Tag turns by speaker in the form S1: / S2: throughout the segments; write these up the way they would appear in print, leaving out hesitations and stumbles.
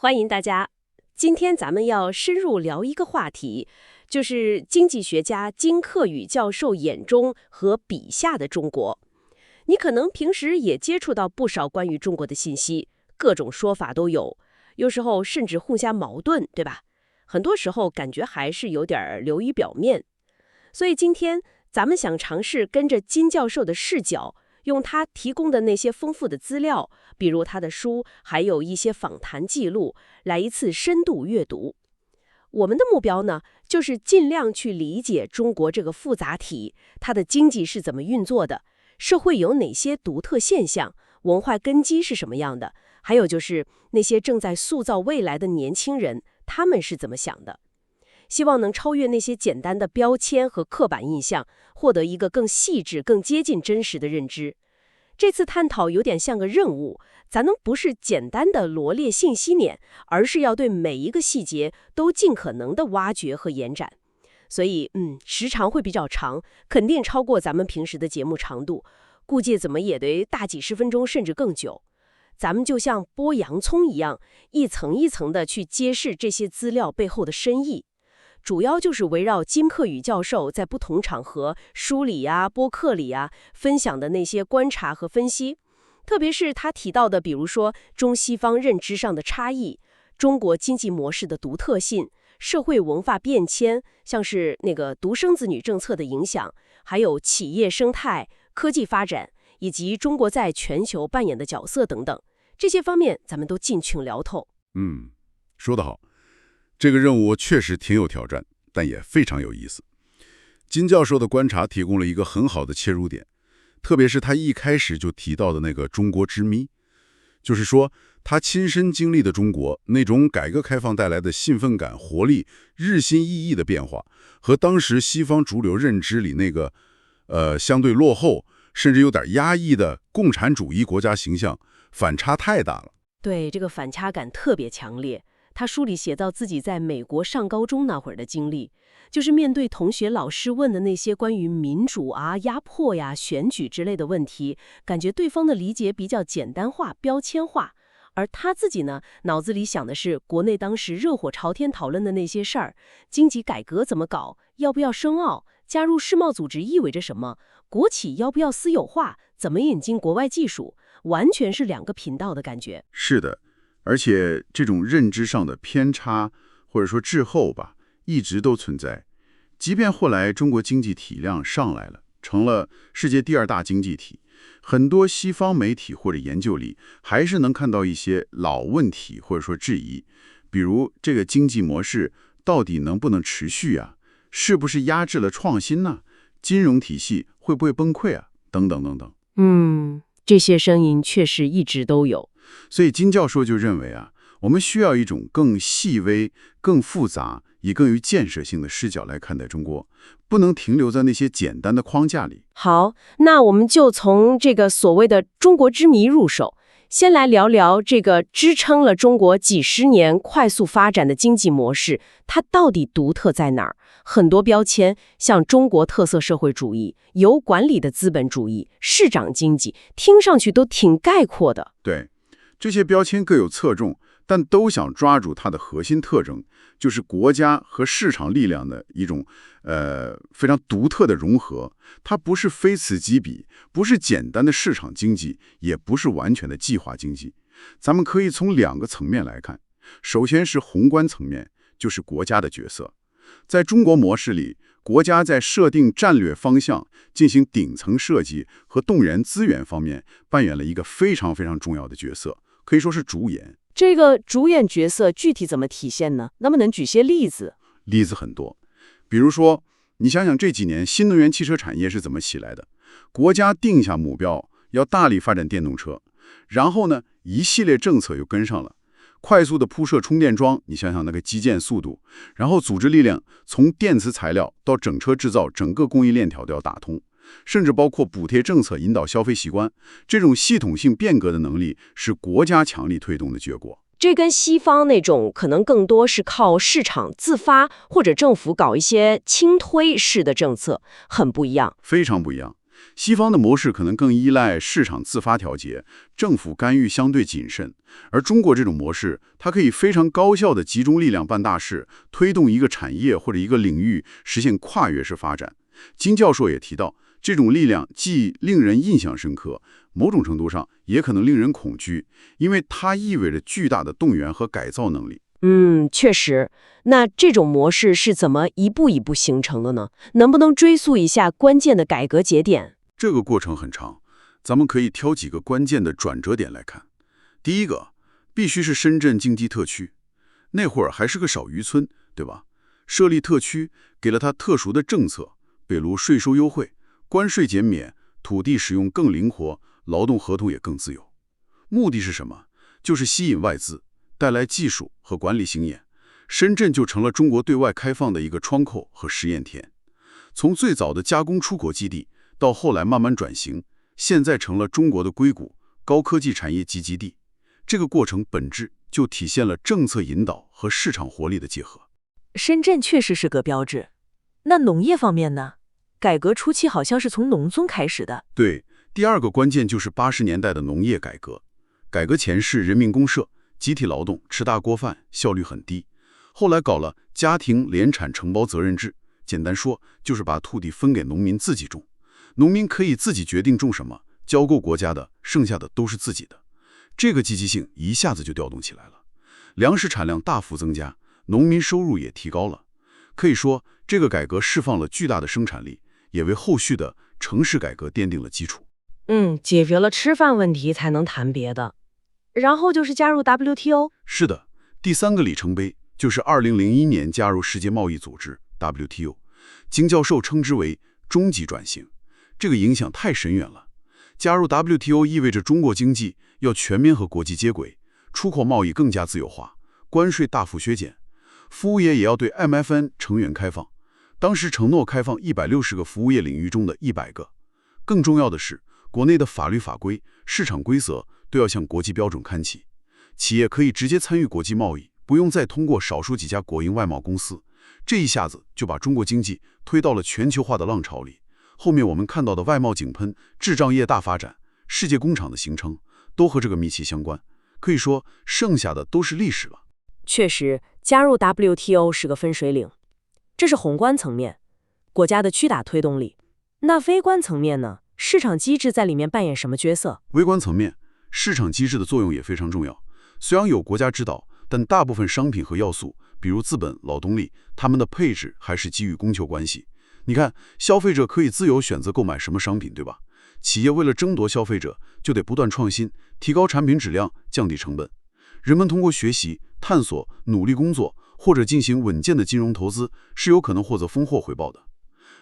S1: 欢迎大家。今天咱们要深入聊一个话题，就是经济学家金克宇教授眼中和笔下的中国。你可能平时也接触到不少关于中国的信息，各种说法都有，有时候甚至互相矛盾，对吧？很多时候感觉还是有点流于表面。所以今天咱们想尝试跟着金教授的视角，用他提供的那些丰富的资料，比如他的书，还有一些访谈记录，来一次深度阅读。我们的目标呢，就是尽量去理解中国这个复杂体，它的经济是怎么运作的，社会有哪些独特现象，文化根基是什么样的，还有就是那些正在塑造未来的年轻人，他们是怎么想的。希望能超越那些简单的标签和刻板印象，获得一个更细致、更接近真实的认知。这次探讨有点像个任务，咱们不是简单的罗列信息链，而是要对每一个细节都尽可能的挖掘和延展。所以，时长会比较长，肯定超过咱们平时的节目长度，估计怎么也得大几十分钟甚至更久。咱们就像剥洋葱一样，一层一层的去揭示这些资料背后的深意。主要就是围绕金克宇教授在不同场合、书里播客里分享的那些观察和分析，特别是他提到的，比如说中西方认知上的差异、中国经济模式的独特性、社会文化变迁，像是那个独生子女政策的影响，还有企业生态、科技发展，以及中国在全球扮演的角色等等，这些方面咱们都尽情聊透。
S2: 说得好。这个任务确实挺有挑战，但也非常有意思。金教授的观察提供了一个很好的切入点，特别是他一开始就提到的那个中国之谜，就是说他亲身经历的中国那种改革开放带来的兴奋感、活力、日新月异的变化，和当时西方主流认知里那个相对落后甚至有点压抑的共产主义国家形象反差太大了。
S1: 对，这个反差感特别强烈。他书里写到自己在美国上高中那会儿的经历，就是面对同学老师问的那些关于民主压迫选举之类的问题，感觉对方的理解比较简单化、标签化，而他自己呢，脑子里想的是国内当时热火朝天讨论的那些事儿，经济改革怎么搞，要不要申奥，加入世贸组织意味着什么，国企要不要私有化，怎么引进国外技术，完全是两个频道的感觉。
S2: 是的。而且这种认知上的偏差或者说滞后吧，一直都存在。即便后来中国经济体量上来了，成了世界第2大经济体，很多西方媒体或者研究里还是能看到一些老问题或者说质疑，比如这个经济模式到底能不能持续啊？是不是压制了创新呢？金融体系会不会崩溃啊？等等等等。
S1: 这些声音确实一直都有。
S2: 所以金教授就认为我们需要一种更细微、更复杂、以更有建设性的视角来看待中国，不能停留在那些简单的框架里。
S1: 好，那我们就从这个所谓的中国之谜入手，先来聊聊这个支撑了中国几十年快速发展的经济模式，它到底独特在哪儿？很多标签，像中国特色社会主义、有管理的资本主义、市场经济，听上去都挺概括的。
S2: 对。这些标签各有侧重，但都想抓住它的核心特征，就是国家和市场力量的一种非常独特的融合。它不是非此即彼，不是简单的市场经济，也不是完全的计划经济。咱们可以从2个层面来看。首先是宏观层面，就是国家的角色。在中国模式里，国家在设定战略方向、进行顶层设计和动员资源方面扮演了一个非常非常重要的角色。可以说是主演。
S3: 这个主演角色具体怎么体现呢？能不能举些例子？
S2: 例子很多，比如说，你想想这几年新能源汽车产业是怎么起来的？国家定下目标，要大力发展电动车，然后呢，一系列政策又跟上了，快速的铺设充电桩，你想想那个基建速度，然后组织力量从电磁材料到整车制造，整个供应链条都要打通。甚至包括补贴政策引导消费习惯，这种系统性变革的能力是国家强力推动的结果。
S1: 这跟西方那种可能更多是靠市场自发或者政府搞一些轻推式的政策很不一样。
S2: 非常不一样。西方的模式可能更依赖市场自发调节，政府干预相对谨慎，而中国这种模式，它可以非常高效地集中力量办大事，推动一个产业或者一个领域实现跨越式发展。金教授也提到，这种力量既令人印象深刻，某种程度上也可能令人恐惧，因为它意味着巨大的动员和改造能力。
S1: 确实。那这种模式是怎么一步一步形成的呢？能不能追溯一下关键的改革节点？
S2: 这个过程很长，咱们可以挑几个关键的转折点来看。第一个，必须是深圳经济特区，那会儿还是个小渔村，对吧？设立特区，给了它特殊的政策，比如税收优惠、关税减免、土地使用更灵活、劳动合同也更自由。目的是什么？就是吸引外资，带来技术和管理经验。深圳就成了中国对外开放的一个窗口和实验田。从最早的加工出口基地，到后来慢慢转型，现在成了中国的硅谷、高科技产业集集地。这个过程本质就体现了政策引导和市场活力的结合。
S4: 深圳确实是个标志。那农业方面呢？改革初期好像是从农村开始的。
S2: 对，第二个关键就是80年代的农业改革。改革前是人民公社，集体劳动，吃大锅饭，效率很低。后来搞了家庭联产承包责任制，简单说就是把土地分给农民自己种，农民可以自己决定种什么，交够国家的，剩下的都是自己的。这个积极性一下子就调动起来了，粮食产量大幅增加，农民收入也提高了。可以说，这个改革释放了巨大的生产力，也为后续的城市改革奠定了基础。
S1: 解决了吃饭问题才能谈别的。然后就是加入 WTO。
S2: 是的，第3个里程碑就是2001年加入世界贸易组织 WTO， 金教授称之为终极转型，这个影响太深远了。加入 WTO 意味着中国经济要全面和国际接轨，出口贸易更加自由化，关税大幅削减，服务业也要对 MFN 成员开放。当时承诺开放160个服务业领域中的100个。更重要的是，国内的法律法规、市场规则都要向国际标准看齐，企业可以直接参与国际贸易，不用再通过少数几家国营外贸公司。这一下子就把中国经济推到了全球化的浪潮里。后面我们看到的外贸井喷、制造业大发展、世界工厂的形成，都和这个密切相关。可以说，剩下的都是历史了。
S4: 确实，加入 WTO 是个分水岭。这是宏观层面，国家的驱打推动力。那微观层面呢？市场机制在里面扮演什么角色？
S2: 微观层面，市场机制的作用也非常重要。虽然有国家指导，但大部分商品和要素，比如资本、劳动力，它们的配置还是基于供求关系。你看，消费者可以自由选择购买什么商品，对吧？企业为了争夺消费者，就得不断创新，提高产品质量，降低成本。人们通过学习、探索、努力工作，或者进行稳健的金融投资，是有可能获得丰厚回报的。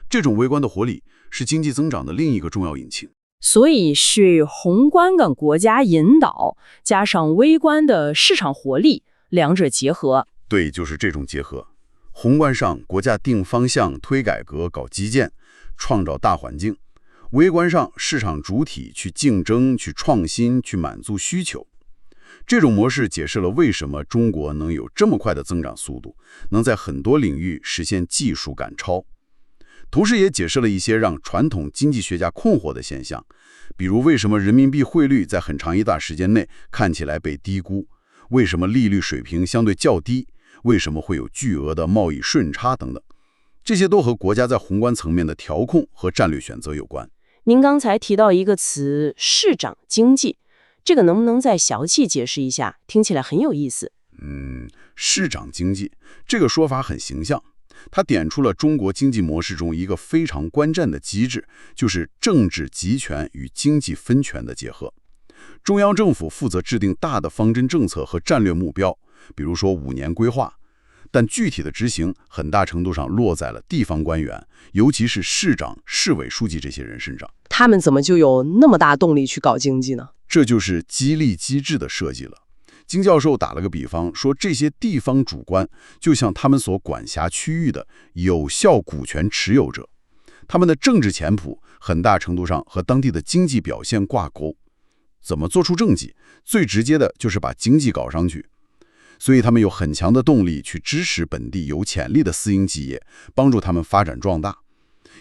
S2: 这种微观的活力是经济增长的另一个重要引擎。
S5: 所以是宏观的国家引导，加上微观的市场活力，两者结合。
S2: 对，就是这种结合。宏观上，国家定方向、推改革、搞基建，创造大环境；微观上，市场主体去竞争、去创新、去满足需求。这种模式解释了为什么中国能有这么快的增长速度，能在很多领域实现技术赶超。同时也解释了一些让传统经济学家困惑的现象，比如为什么人民币汇率在很长一段时间内看起来被低估，为什么利率水平相对较低，为什么会有巨额的贸易顺差等等。这些都和国家在宏观层面的调控和战略选择有关。
S1: 您刚才提到一个词市长经济，这个能不能再详细解释一下？听起来很有意思。
S2: 市长经济这个说法很形象，它点出了中国经济模式中一个非常关键的机制，就是政治集权与经济分权的结合。中央政府负责制定大的方针政策和战略目标，比如说5年规划，但具体的执行很大程度上落在了地方官员，尤其是市长、市委书记这些人身上。
S3: 他们怎么就有那么大动力去搞经济呢？
S2: 这就是激励机制的设计了。金教授打了个比方，说这些地方主官就像他们所管辖区域的有效股权持有者，他们的政治前途很大程度上和当地的经济表现挂钩。怎么做出政绩？最直接的就是把经济搞上去。所以他们有很强的动力去支持本地有潜力的私营企业，帮助他们发展壮大。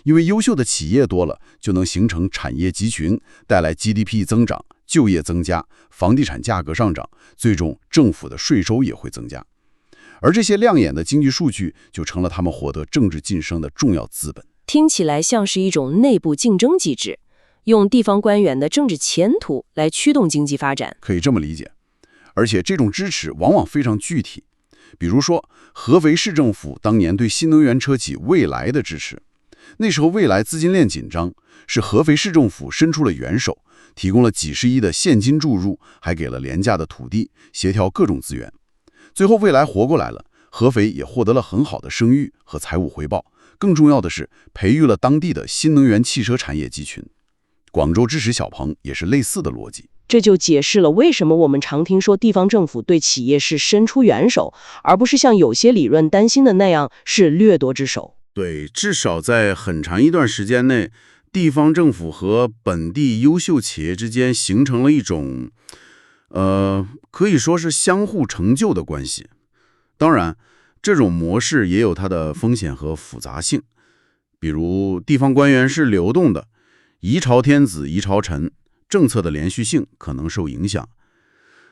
S2: 因为优秀的企业多了，就能形成产业集群，带来 GDP 增长、就业增加、房地产价格上涨，最终政府的税收也会增加。而这些亮眼的经济数据就成了他们获得政治晋升的重要资本。
S4: 听起来像是一种内部竞争机制，用地方官员的政治前途来驱动经济发展。
S2: 可以这么理解。而且这种支持往往非常具体，比如说合肥市政府当年对新能源车企蔚来的支持。那时候蔚来资金链紧张，是合肥市政府伸出了援手，提供了几十亿的现金注入，还给了廉价的土地，协调各种资源。最后蔚来活过来了，合肥也获得了很好的声誉和财务回报。更重要的是，培育了当地的新能源汽车产业集群。广州支持小鹏也是类似的逻辑。
S3: 这就解释了为什么我们常听说地方政府对企业是伸出援手，而不是像有些理论担心的那样是掠夺之手。
S2: 对，至少在很长一段时间内，地方政府和本地优秀企业之间形成了一种，可以说是相互成就的关系。当然，这种模式也有它的风险和复杂性，比如地方官员是流动的，一朝天子一朝臣，政策的连续性可能受影响。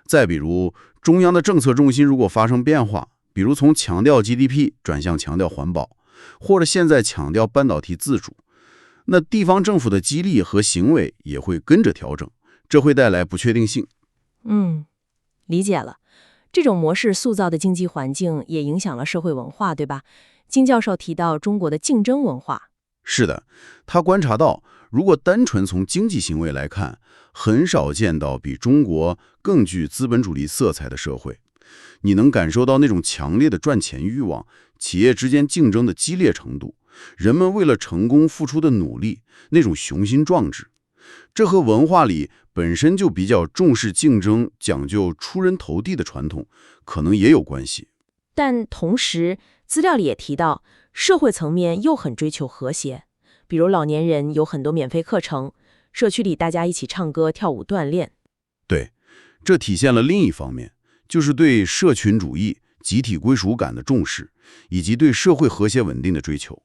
S2: 再比如，中央的政策重心如果发生变化，比如从强调 GDP 转向强调环保，或者现在强调半导体自主，那地方政府的激励和行为也会跟着调整，这会带来不确定性。
S4: 理解了。这种模式塑造的经济环境也影响了社会文化，对吧？金教授提到中国的竞争文化。
S2: 是的，他观察到，如果单纯从经济行为来看，很少见到比中国更具资本主义色彩的社会。你能感受到那种强烈的赚钱欲望，企业之间竞争的激烈程度，人们为了成功付出的努力，那种雄心壮志。这和文化里本身就比较重视竞争、讲究出人头地的传统，可能也有关系。
S4: 但同时，资料里也提到，社会层面又很追求和谐，比如老年人有很多免费课程，社区里大家一起唱歌、跳舞、锻炼。
S2: 对，这体现了另一方面，就是对社群主义、集体归属感的重视，以及对社会和谐稳定的追求。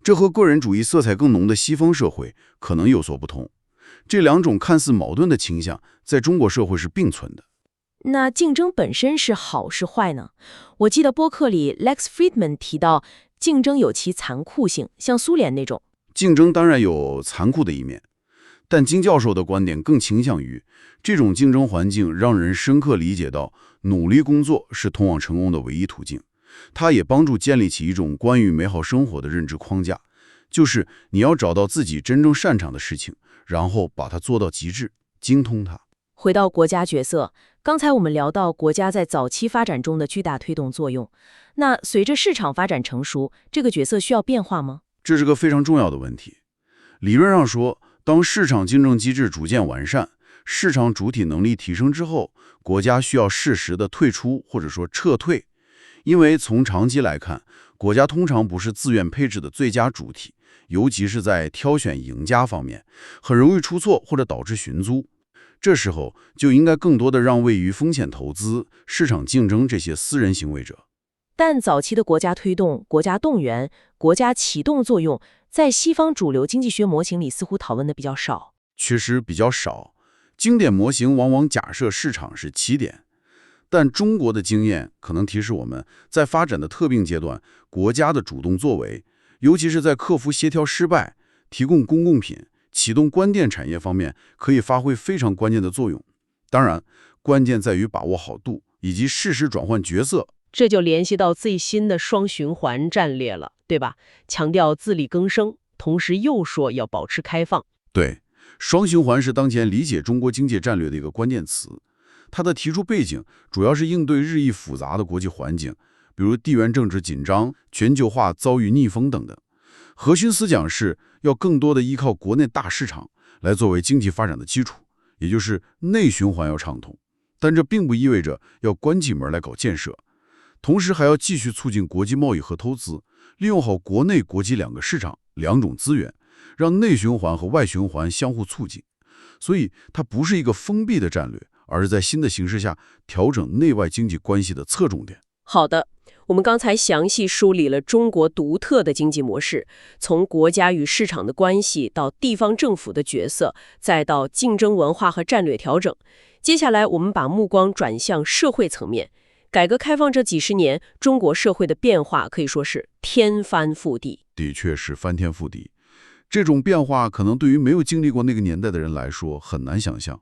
S2: 这和个人主义色彩更浓的西方社会可能有所不同。这两种看似矛盾的倾向，在中国社会是并存的。
S4: 那竞争本身是好是坏呢？我记得播客里 Lex Friedman 提到，竞争有其残酷性，像苏联那种。
S2: 竞争当然有残酷的一面，但金教授的观点更倾向于，这种竞争环境让人深刻理解到，努力工作是通往成功的唯一途径。它也帮助建立起一种关于美好生活的认知框架，就是你要找到自己真正擅长的事情，然后把它做到极致，精通它。
S4: 回到国家角色，刚才我们聊到国家在早期发展中的巨大推动作用，那随着市场发展成熟，这个角色需要变化吗？
S2: 这是个非常重要的问题。理论上说，当市场竞争机制逐渐完善，市场主体能力提升之后，国家需要适时的退出或者说撤退。因为从长期来看，国家通常不是自愿配置的最佳主体，尤其是在挑选赢家方面，很容易出错或者导致寻租。这时候就应该更多的让位于风险投资、市场竞争这些私人行为者。
S4: 但早期的国家推动、国家动员、国家启动作用，在西方主流经济学模型里似乎讨论的比较少。
S2: 确实比较少，经典模型往往假设市场是起点。但中国的经验可能提示我们，在发展的特定阶段，国家的主动作为，尤其是在克服协调失败、提供公共品、启动关键产业方面，可以发挥非常关键的作用。当然，关键在于把握好度，以及适时转换角色。
S1: 这就联系到最新的双循环战略了，对吧？强调自力更生，同时又说要保持开放。
S2: 对，双循环是当前理解中国经济战略的一个关键词。它的提出背景主要是应对日益复杂的国际环境，比如地缘政治紧张、全球化遭遇逆风等等。核心思想是要更多的依靠国内大市场来作为经济发展的基础，也就是内循环要畅通。但这并不意味着要关起门来搞建设，同时还要继续促进国际贸易和投资，利用好国内国际两个市场、两种资源，让内循环和外循环相互促进。所以它不是一个封闭的战略，而是在新的形势下调整内外经济关系的侧重点。
S1: 好的，我们刚才详细梳理了中国独特的经济模式，从国家与市场的关系到地方政府的角色，再到竞争文化和战略调整。接下来，我们把目光转向社会层面。改革开放这几十年，中国社会的变化可以说是天翻覆地。
S2: 的确是翻天覆地。这种变化可能对于没有经历过那个年代的人来说很难想象。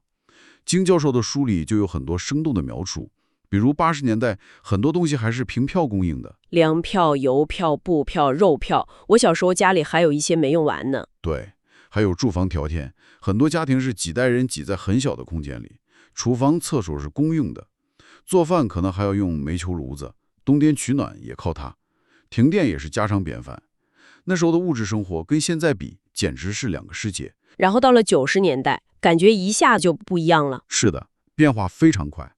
S2: 金教授的书里就有很多生动的描述。比如80年代，很多东西还是凭票供应的，
S1: 粮票、邮票、布票、肉票，我小时候家里还有一些没用完呢。
S2: 对，还有住房条件，很多家庭是几代人挤在很小的空间里，厨房、厕所是公用的，做饭可能还要用煤球炉子，冬天取暖也靠它，停电也是家常便饭。那时候的物质生活跟现在比，简直是两个世界。
S1: 然后到了90年代，感觉一下就不一样了。
S2: 是的，变化非常快。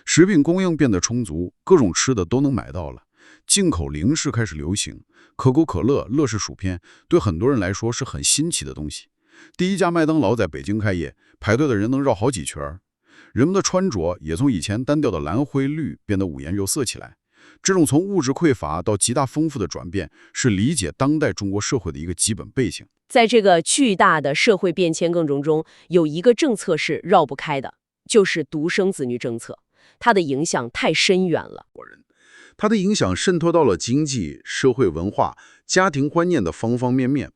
S2: 食品供应变得充足，各种吃的都能买到了，进口零食开始流行，可口可乐、乐事薯片对很多人来说是很新奇的东西。第一家麦当劳在北京开业，排队的人能绕好几圈。人们的穿着也从以前单调的蓝灰绿变得五颜六色起来。这种从物质匮乏到极大丰富的转变，是理解当代中国社会的一个基本背景。
S1: 在这个巨大的社会变迁过程中，有一个政策是绕不开的，就是独生子女政策。它的影响太深远了，
S2: 它的影响渗透到了经济、社会文化、家庭观念的方方面面，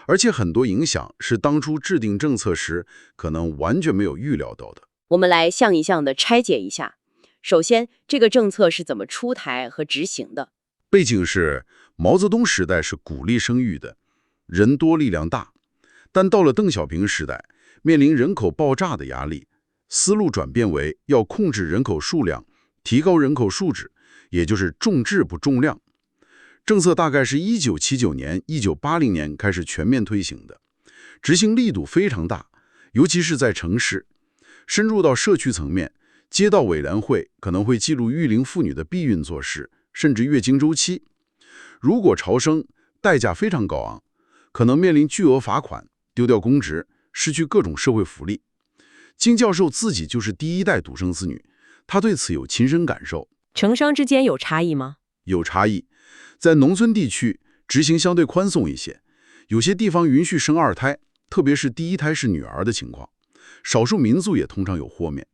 S2: 而且很多影响是当初制定政策时可能完全没有预料到的。
S6: 我们来项一项的拆解一下。首先，这个政策是怎么出台和执行的？
S2: 背景是毛泽东时代是鼓励生育的，人多力量大，但到了邓小平时代，面临人口爆炸的压力，思路转变为要控制人口数量，提高人口素质，也就是重质不重量。政策大概是1979年、1980年开始全面推行的，执行力度非常大，尤其是在城市，深入到社区层面，街道委员会可能会记录育龄妇女的避孕做事，甚至月经周期。如果超生，代价非常高昂，可能面临巨额罚款、丢掉公职、失去各种社会福利。金教授自己就是第一代独生子女，他对此有亲身感受。
S1: 城乡之间有差异吗？
S2: 有差异，在农村地区执行相对宽松一些，有些地方允许生二胎，特别是第一胎是女儿的情况。少数民族也通常有豁免，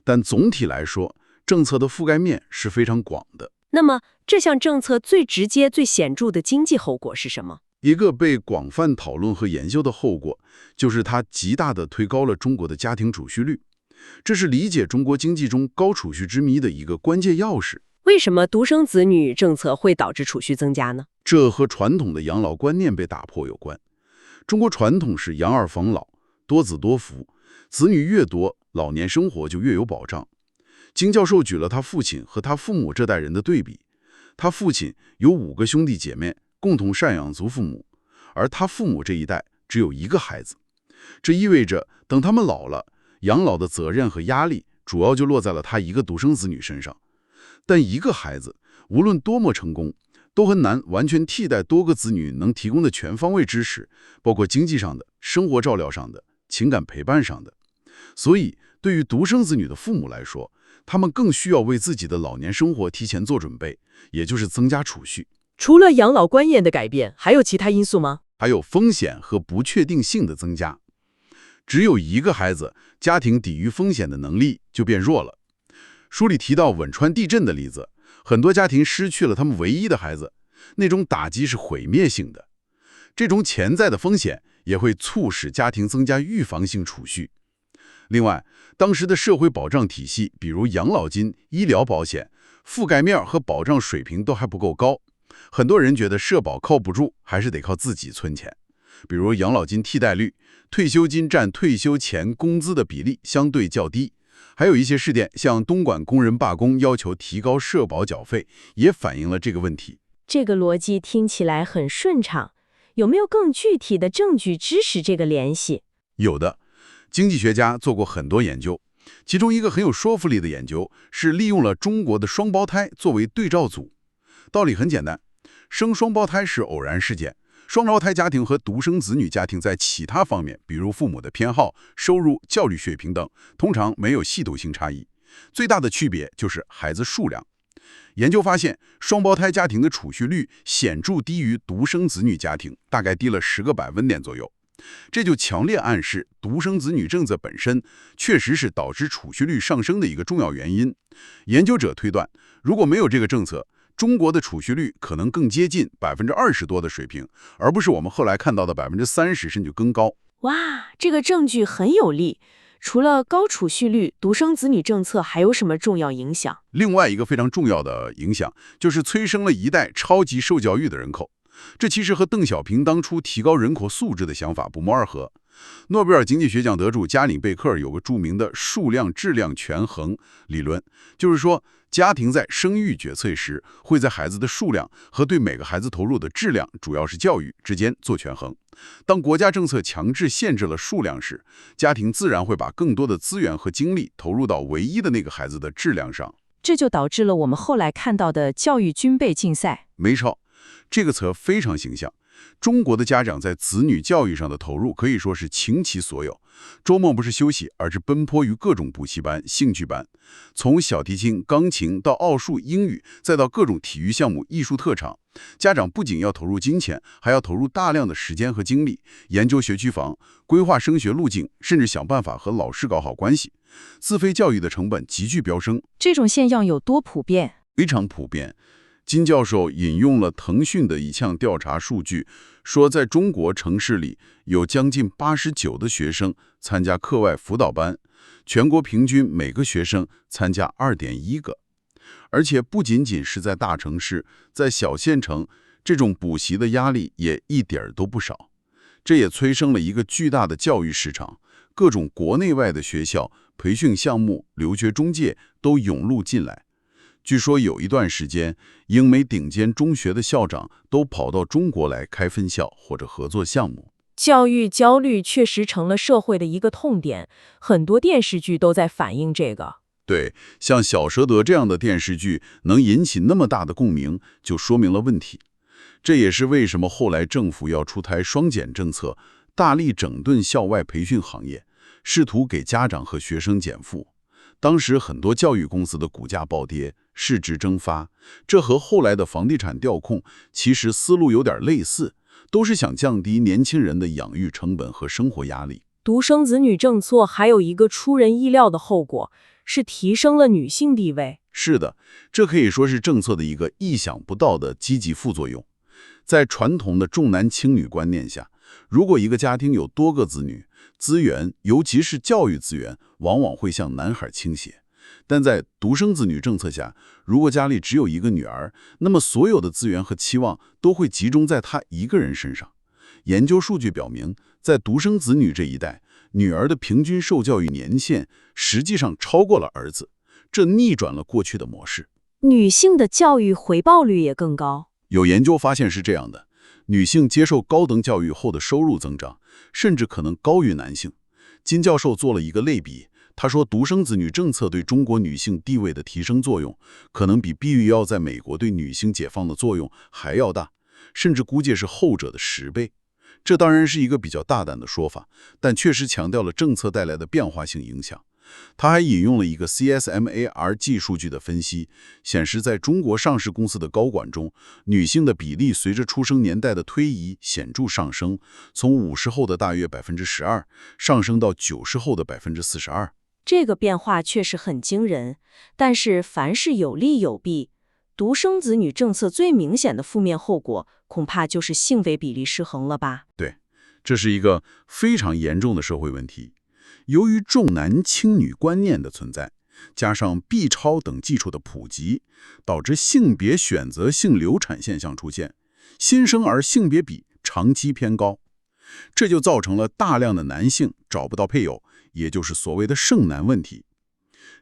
S2: 但总体来说，政策的覆盖面是非常广的。
S1: 那么，这项政策最直接、最显著的经济后果是什么？
S2: 一个被广泛讨论和研究的后果，就是它极大地推高了中国的家庭储蓄率。这是理解中国经济中高储蓄之谜的一个关键钥匙。
S1: 为什么独生子女政策会导致储蓄增加呢？
S2: 这和传统的养老观念被打破有关。中国传统是养儿防老，多子多福，子女越多，老年生活就越有保障。金教授举了他父亲和他父母这代人的对比，他父亲有5个兄弟姐妹，共同赡养祖父母，而他父母这一代只有1个孩子。这意味着等他们老了，养老的责任和压力主要就落在了他一个独生子女身上。但一个孩子无论多么成功，都很难完全替代多个子女能提供的全方位支持，包括经济上的、生活照料上的、情感陪伴上的。所以对于独生子女的父母来说，他们更需要为自己的老年生活提前做准备，也就是增加储蓄。
S4: 除了养老观念的改变，还有其他因素吗？
S2: 还有风险和不确定性的增加。只有1个孩子，家庭抵御风险的能力就变弱了。书里提到汶川地震的例子，很多家庭失去了他们唯一的孩子，那种打击是毁灭性的。这种潜在的风险也会促使家庭增加预防性储蓄。另外，当时的社会保障体系，比如养老金、医疗保险，覆盖面和保障水平都还不够高。很多人觉得社保靠不住，还是得靠自己存钱。比如养老金替代率，退休金占退休前工资的比例相对较低。还有一些事件，像东莞工人罢工要求提高社保缴费，也反映了这个问题。
S7: 这个逻辑听起来很顺畅，有没有更具体的证据支持这个联系？
S2: 有的，经济学家做过很多研究，其中一个很有说服力的研究是利用了中国的双胞胎作为对照组。道理很简单，生双胞胎是偶然事件，双胞胎家庭和独生子女家庭在其他方面，比如父母的偏好、收入、教育水平等，通常没有系统性差异。最大的区别就是孩子数量。研究发现，双胞胎家庭的储蓄率显著低于独生子女家庭，大概低了10个百分点左右。这就强烈暗示，独生子女政策本身确实是导致储蓄率上升的一个重要原因。研究者推断，如果没有这个政策，中国的储蓄率可能更接近20%多的水平，而不是我们后来看到的30%甚至更高。
S4: 哇，这个证据很有力。除了高储蓄率，独生子女政策还有什么重要影响？
S2: 另外一个非常重要的影响，就是催生了一代超级受教育的人口。这其实和邓小平当初提高人口素质的想法不谋而合。诺贝尔经济学奖得主加里贝克尔有个著名的数量质量权衡理论，就是说家庭在生育决策时会在孩子的数量和对每个孩子投入的质量，主要是教育之间做权衡。当国家政策强制限制了数量时，家庭自然会把更多的资源和精力投入到唯一的那个孩子的质量上。
S5: 这就导致了我们后来看到的教育军备竞赛。
S2: 没错，这个词非常形象。中国的家长在子女教育上的投入可以说是倾其所有，周末不是休息，而是奔波于各种补习班、兴趣班，从小提琴、钢琴到奥数、英语，再到各种体育项目、艺术特长。家长不仅要投入金钱，还要投入大量的时间和精力，研究学区房、规划升学路径，甚至想办法和老师搞好关系。自费教育的成本急剧飙升。
S5: 这种现象有多普遍？
S2: 非常普遍。金教授引用了腾讯的一项调查数据，说在中国城市里有将近89%的学生参加课外辅导班，全国平均每个学生参加2.1个。而且不仅仅是在大城市，在小县城，这种补习的压力也一点儿都不少。这也催生了一个巨大的教育市场，各种国内外的学校、培训项目、留学中介都涌入进来。据说有一段时间，英美顶尖中学的校长都跑到中国来开分校或者合作项目。
S4: 教育焦虑确实成了社会的一个痛点，很多电视剧都在反映这个。
S2: 对，像《小蛇得》这样的电视剧能引起那么大的共鸣，就说明了问题。这也是为什么后来政府要出台双减政策，大力整顿校外培训行业，试图给家长和学生减负。当时很多教育公司的股价暴跌，市值蒸发，这和后来的房地产调控其实思路有点类似，都是想降低年轻人的养育成本和生活压力。
S4: 独生子女政策还有一个出人意料的后果，是提升了女性地位。
S2: 是的，这可以说是政策的一个意想不到的积极副作用。在传统的重男轻女观念下，如果一个家庭有多个子女，资源，尤其是教育资源，往往会向男孩倾斜。但在独生子女政策下，如果家里只有一个女儿，那么所有的资源和期望都会集中在她一个人身上。研究数据表明，在独生子女这一代，女儿的平均受教育年限实际上超过了儿子，这逆转了过去的模式。
S4: 女性的教育回报率也更高。
S2: 有研究发现是这样的，女性接受高等教育后的收入增长，甚至可能高于男性。金教授做了一个类比，他说独生子女政策对中国女性地位的提升作用，可能比避孕药在美国对女性解放的作用还要大，甚至估计是后者的10倍。这当然是一个比较大胆的说法，但确实强调了政策带来的变化性影响。他还引用了一个 CSMARG 数据的分析，显示在中国上市公司的高管中，女性的比例随着出生年代的推移显著上升，从50后的大约12%上升到90后的42%。
S4: 这个变化确实很惊人，但是凡事有利有弊。独生子女政策最明显的负面后果，恐怕就是性别比例失衡了吧？
S2: 对，这是一个非常严重的社会问题。由于重男轻女观念的存在，加上 B 超等技术的普及，导致性别选择性流产现象出现，新生儿性别比长期偏高，这就造成了大量的男性找不到配偶，也就是所谓的剩男问题。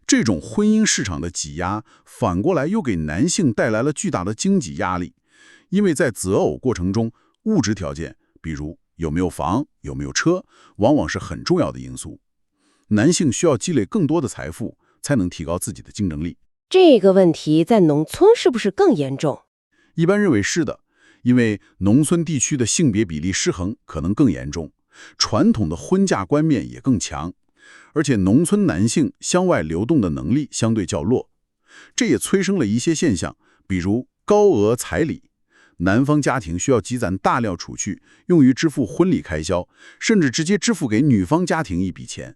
S2: 这种婚姻市场的挤压，反过来又给男性带来了巨大的经济压力，因为在择偶过程中，物质条件，比如有没有房、有没有车，往往是很重要的因素。男性需要积累更多的财富，才能提高自己的竞争力。
S1: 这个问题在农村是不是更严重？
S2: 一般认为是的，因为农村地区的性别比例失衡可能更严重，传统的婚嫁观念也更强，而且农村男性向外流动的能力相对较弱。这也催生了一些现象，比如高额彩礼，男方家庭需要积攒大量储蓄，用于支付婚礼开销，甚至直接支付给女方家庭一笔钱。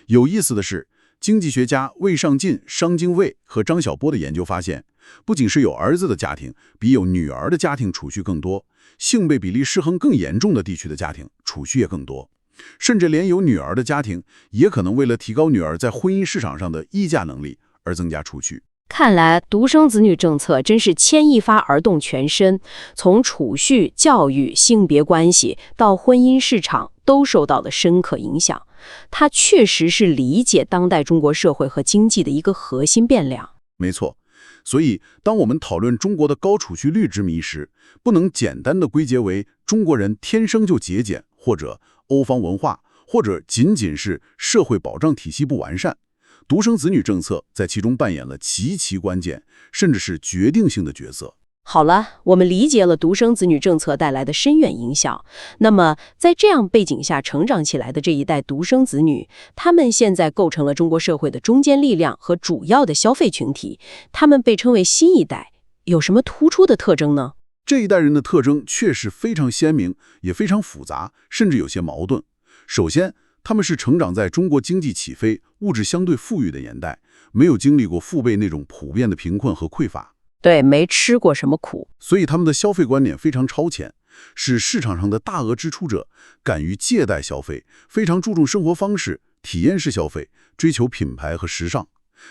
S2: 有意思的是，经济学家魏尚进、商经卫和张晓波的研究发现，不仅是有儿子的家庭比有女儿的家庭储蓄更多，性别比例失衡更严重的地区的家庭储蓄也更多，甚至连有女儿的家庭也可能为了提高女儿在婚姻市场上的议价能力而增加储蓄。
S1: 看来独生子女政策真是牵一发而动全身，从储蓄、教育、性别关系到婚姻市场都受到了深刻影响。它确实是理解当代中国社会和经济的一个核心变量。
S2: 没错，所以当我们讨论中国的高储蓄率之谜时，不能简单的归结为中国人天生就节俭，或者欧方文化，或者仅仅是社会保障体系不完善。独生子女政策在其中扮演了极其关键，甚至是决定性的角色。
S1: 好了，我们理解了独生子女政策带来的深远影响。那么，在这样背景下成长起来的这一代独生子女，他们现在构成了中国社会的中坚力量和主要的消费群体，他们被称为新一代，有什么突出的特征呢？
S2: 这一代人的特征确实非常鲜明，也非常复杂，甚至有些矛盾。首先，他们是成长在中国经济起飞、物质相对富裕的年代，没有经历过父辈那种普遍的贫困和匮乏。
S1: 对，没吃过什么苦，
S2: 所以他们的消费观念非常超前，是市场上的大额支出者，敢于借贷消费，非常注重生活方式、体验式消费，追求品牌和时尚。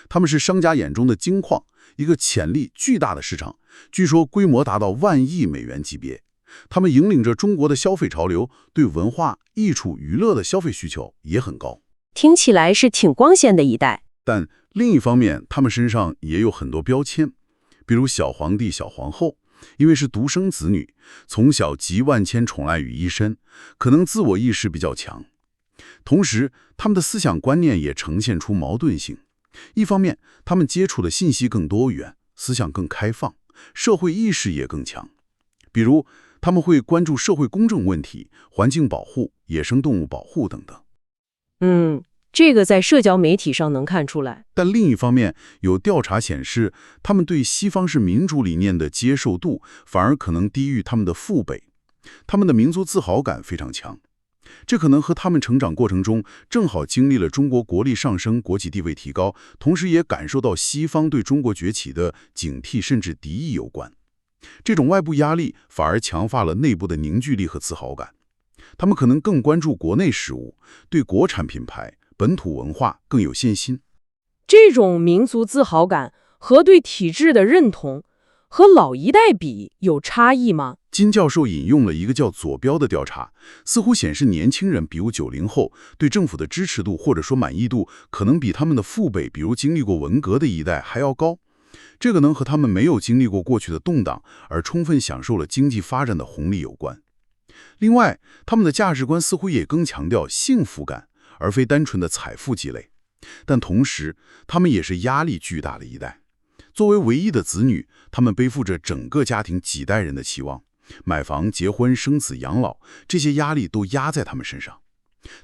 S2: 他们是商家眼中的金矿，一个潜力巨大的市场，据说规模达到1万亿美元级别。他们引领着中国的消费潮流，对文化、艺术、娱乐的消费需求也很高。
S1: 听起来是挺光鲜的一代。
S2: 但另一方面，他们身上也有很多标签。比如小皇帝、小皇后，因为是独生子女，从小集万千宠爱于一身，可能自我意识比较强。同时，他们的思想观念也呈现出矛盾性。一方面，他们接触的信息更多元，思想更开放，社会意识也更强。比如，他们会关注社会公正问题、环境保护、野生动物保护等等。
S1: 这个在社交媒体上能看出来。
S2: 但另一方面，有调查显示，他们对西方式民主理念的接受度反而可能低于他们的父辈。他们的民族自豪感非常强，这可能和他们成长过程中正好经历了中国国力上升、国际地位提高，同时也感受到西方对中国崛起的警惕甚至敌意有关。这种外部压力反而强化了内部的凝聚力和自豪感。他们可能更关注国内事务，对国产品牌、本土文化更有信心。
S5: 这种民族自豪感和对体制的认同，和老一代比有差异吗？
S2: 金教授引用了一个叫左标的调查，似乎显示年轻人，比如90后，对政府的支持度或者说满意度，可能比他们的父辈，比如经历过文革的一代还要高。这个能和他们没有经历过过去的动荡，而充分享受了经济发展的红利有关。另外，他们的价值观似乎也更强调幸福感，而非单纯的财富积累。但同时，他们也是压力巨大的一代。作为唯一的子女，他们背负着整个家庭几代人的期望，买房、结婚、生子、养老，这些压力都压在他们身上。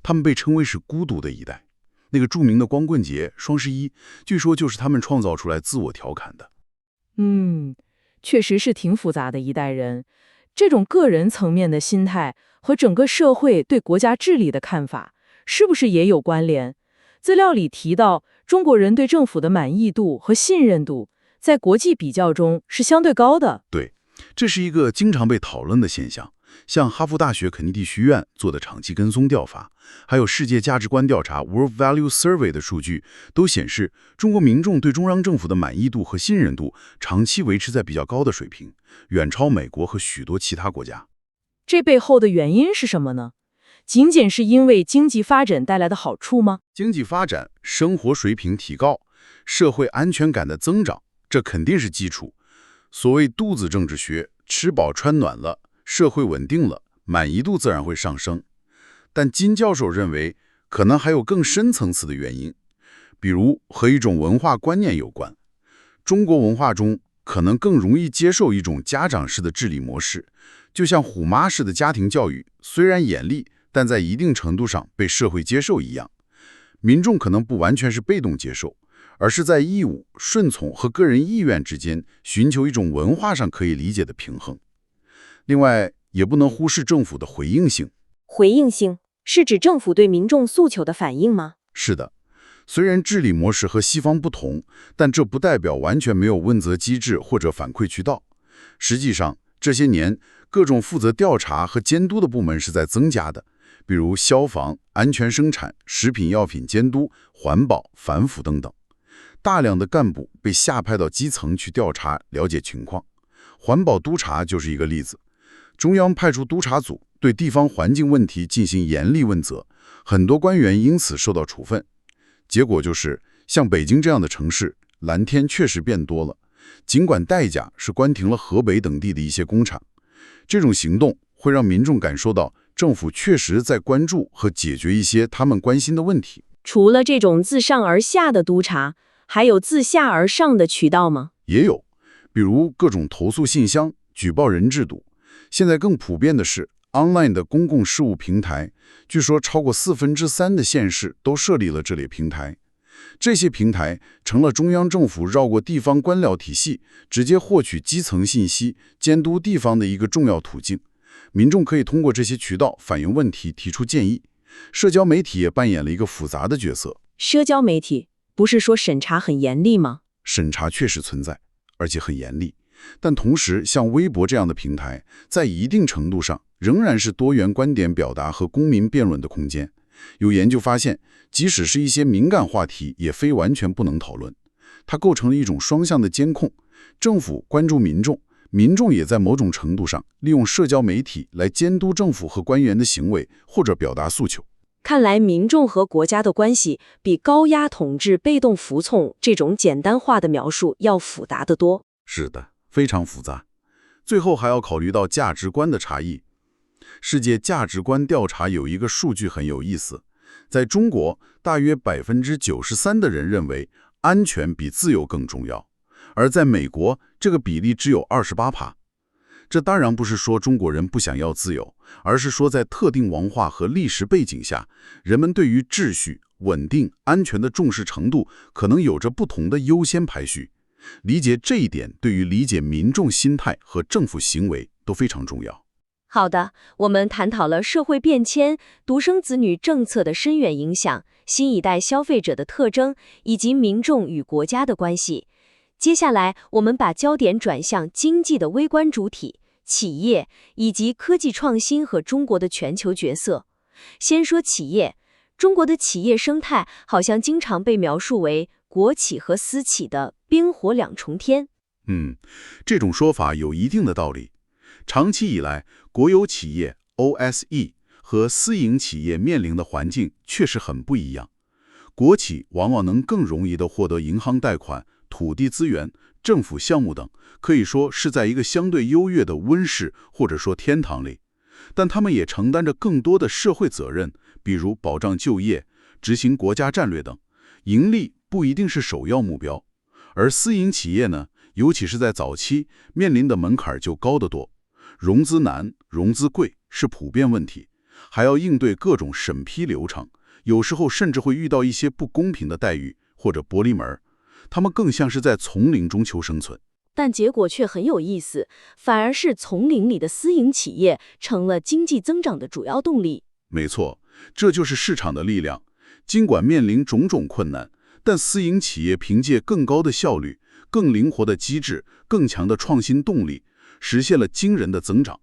S2: 他们被称为是孤独的一代。那个著名的光棍节、双11，据说就是他们创造出来自我调侃的。
S5: 确实是挺复杂的一代人。这种个人层面的心态和整个社会对国家治理的看法，是不是也有关联？资料里提到，中国人对政府的满意度和信任度，在国际比较中是相对高的。
S2: 对，这是一个经常被讨论的现象。像哈佛大学肯尼迪学院做的长期跟踪调查，还有世界价值观调查 World Value Survey 的数据，都显示中国民众对中央政府的满意度和信任度长期维持在比较高的水平，远超美国和许多其他国家。
S5: 这背后的原因是什么呢？仅仅是因为经济发展带来的好处吗？
S2: 经济发展、生活水平提高、社会安全感的增长，这肯定是基础。所谓肚子政治学，吃饱穿暖了，社会稳定了，满意度自然会上升。但金教授认为，可能还有更深层次的原因，比如和一种文化观念有关。中国文化中可能更容易接受一种家长式的治理模式，就像虎妈式的家庭教育，虽然严厉，但在一定程度上被社会接受一样。民众可能不完全是被动接受，而是在义务、顺从和个人意愿之间寻求一种文化上可以理解的平衡。另外，也不能忽视政府的回应性。
S4: 回应性是指政府对民众诉求的反应吗？
S2: 是的，虽然治理模式和西方不同，但这不代表完全没有问责机制或者反馈渠道。实际上，这些年各种负责调查和监督的部门是在增加的，比如消防、安全生产、食品药品监督、环保、反腐等等。大量的干部被下派到基层去调查了解情况。环保督察就是一个例子，中央派出督察组对地方环境问题进行严厉问责，很多官员因此受到处分。结果就是像北京这样的城市，蓝天确实变多了，尽管代价是关停了河北等地的一些工厂。这种行动会让民众感受到政府确实在关注和解决一些他们关心的问题。
S4: 除了这种自上而下的督察，还有自下而上的渠道吗？
S2: 也有，比如各种投诉信箱、举报人制度。现在更普遍的是 online 的公共事务平台，据说超过3%的县市都设立了这类平台。这些平台成了中央政府绕过地方官僚体系，直接获取基层信息、监督地方的一个重要途径。民众可以通过这些渠道反映问题、提出建议。社交媒体也扮演了一个复杂的角色。
S4: 社交媒体不是说审查很严厉吗？
S2: 审查确实存在，而且很严厉。但同时，像微博这样的平台，在一定程度上仍然是多元观点表达和公民辩论的空间。有研究发现，即使是一些敏感话题，也非完全不能讨论。它构成了一种双向的监控，政府关注民众，民众也在某种程度上利用社交媒体来监督政府和官员的行为，或者表达诉求。
S4: 看来民众和国家的关系比高压统治、被动服从这种简单化的描述要复杂得多。
S2: 是的，非常复杂。最后还要考虑到价值观的差异。世界价值观调查有一个数据很有意思，在中国，大约93%的人认为安全比自由更重要，而在美国，这个比例只有28%。这当然不是说中国人不想要自由，而是说在特定文化和历史背景下，人们对于秩序、稳定、安全的重视程度可能有着不同的优先排序。理解这一点，对于理解民众心态和政府行为都非常重要。
S7: 好的，我们探讨了社会变迁、独生子女政策的深远影响、新一代消费者的特征，以及民众与国家的关系。接下来，我们把焦点转向经济的微观主体、企业，以及科技创新和中国的全球角色。先说企业，中国的企业生态好像经常被描述为国企和私企的冰火两重天。
S2: 这种说法有一定的道理。长期以来，国有企业 OSE 和私营企业面临的环境确实很不一样。国企往往能更容易地获得银行贷款、土地资源、政府项目等，可以说是在一个相对优越的温室或者说天堂里。但他们也承担着更多的社会责任，比如保障就业、执行国家战略等。盈利不一定是首要目标。而私营企业呢，尤其是在早期，面临的门槛就高得多。融资难、融资贵是普遍问题，还要应对各种审批流程，有时候甚至会遇到一些不公平的待遇或者玻璃门。他们更像是在丛林中求生存。
S7: 但结果却很有意思，反而是丛林里的私营企业成了经济增长的主要动力。
S2: 没错，这就是市场的力量。尽管面临种种困难，但私营企业凭借更高的效率、更灵活的机制、更强的创新动力，实现了惊人的增长。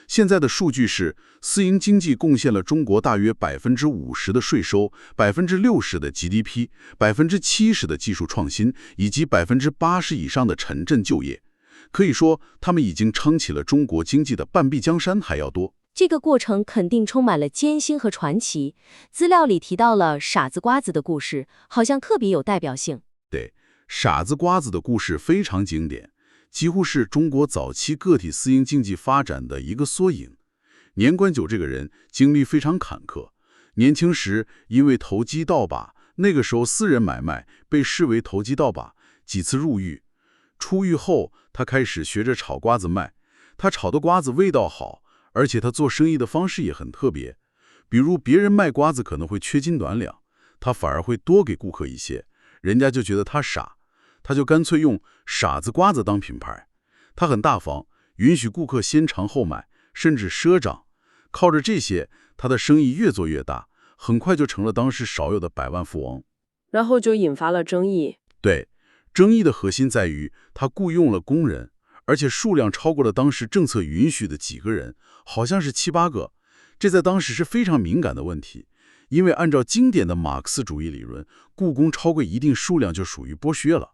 S2: 现在的数据是，私营经济贡献了中国大约50%的税收、60%的 GDP、70%的技术创新，以及80%以上的城镇就业。可以说，他们已经撑起了中国经济的半壁江山还要多。
S7: 这个过程肯定充满了艰辛和传奇。资料里提到了傻子瓜子的故事，好像特别有代表性。
S2: 对，傻子瓜子的故事非常经典，几乎是中国早期个体私营经济发展的一个缩影。年关九这个人经历非常坎坷，年轻时因为投机倒把，那个时候私人买卖被视为投机倒把，几次入狱。出狱后，他开始学着炒瓜子卖，他炒的瓜子味道好，而且他做生意的方式也很特别。比如别人卖瓜子可能会缺斤短两，他反而会多给顾客一些，人家就觉得他傻，他就干脆用傻子瓜子当品牌。他很大方，允许顾客先尝后买，甚至赊账。靠着这些，他的生意越做越大，很快就成了当时少有的百万富翁。
S1: 然后就引发了争议。
S2: 对，争议的核心在于他雇佣了工人，而且数量超过了当时政策允许的几个人，好像是7、8个。这在当时是非常敏感的问题，因为按照经典的马克思主义理论，雇工超过一定数量就属于剥削了。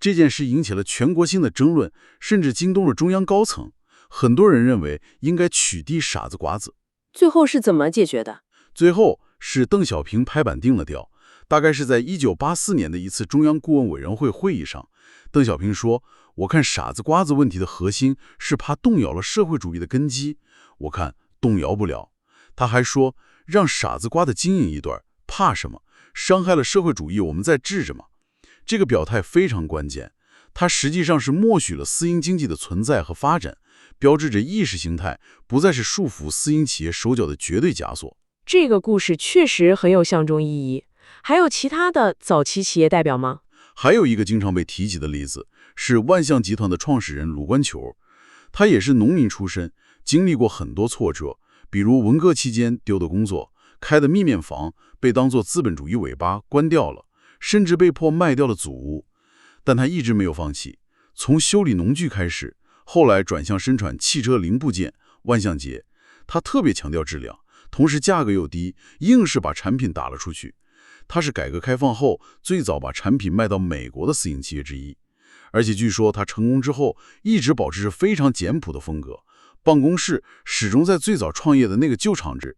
S2: 这件事引起了全国性的争论，甚至惊动了中央高层。很多人认为应该取缔傻子瓜子。
S1: 最后是怎么解决的？
S2: 最后是邓小平拍板定了调，大概是在1984年的一次中央顾问委员会会议上，邓小平说：“我看傻子瓜子问题的核心是怕动摇了社会主义的根基，我看动摇不了。”他还说：“让傻子瓜子经营一段，怕什么？伤害了社会主义，我们再治着嘛。”这个表态非常关键，它实际上是默许了私营经济的存在和发展，标志着意识形态不再是束缚私营企业手脚的绝对枷锁。
S1: 这个故事确实很有象征意义。还有其他的早期企业代表吗？
S2: 还有一个经常被提起的例子是万象集团的创始人鲁冠球，他也是农民出身，经历过很多挫折，比如文革期间丢的工作，开的面房被当作资本主义尾巴关掉了，甚至被迫卖掉了祖屋。但他一直没有放弃，从修理农具开始，后来转向生产汽车零部件，万象节。他特别强调质量，同时价格又低，硬是把产品打了出去。他是改革开放后最早把产品卖到美国的私营企业之一，而且据说他成功之后一直保持着非常简朴的风格，办公室始终在最早创业的那个旧厂址。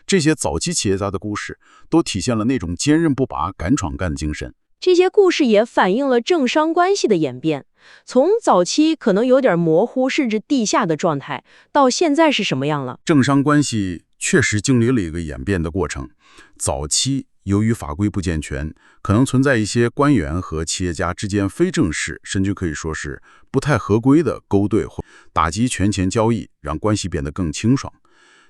S2: 这些早期企业家的故事都体现了那种坚韧不拔、敢闯干的精神。
S1: 这些故事也反映了政商关系的演变，从早期可能有点模糊甚至地下的状态，到现在是什么样了？
S2: 政商关系确实经历了一个演变的过程。早期由于法规不健全，可能存在一些官员和企业家之间非正式，甚至可以说是不太合规的勾兑或打击权钱交易，让关系变得更清爽。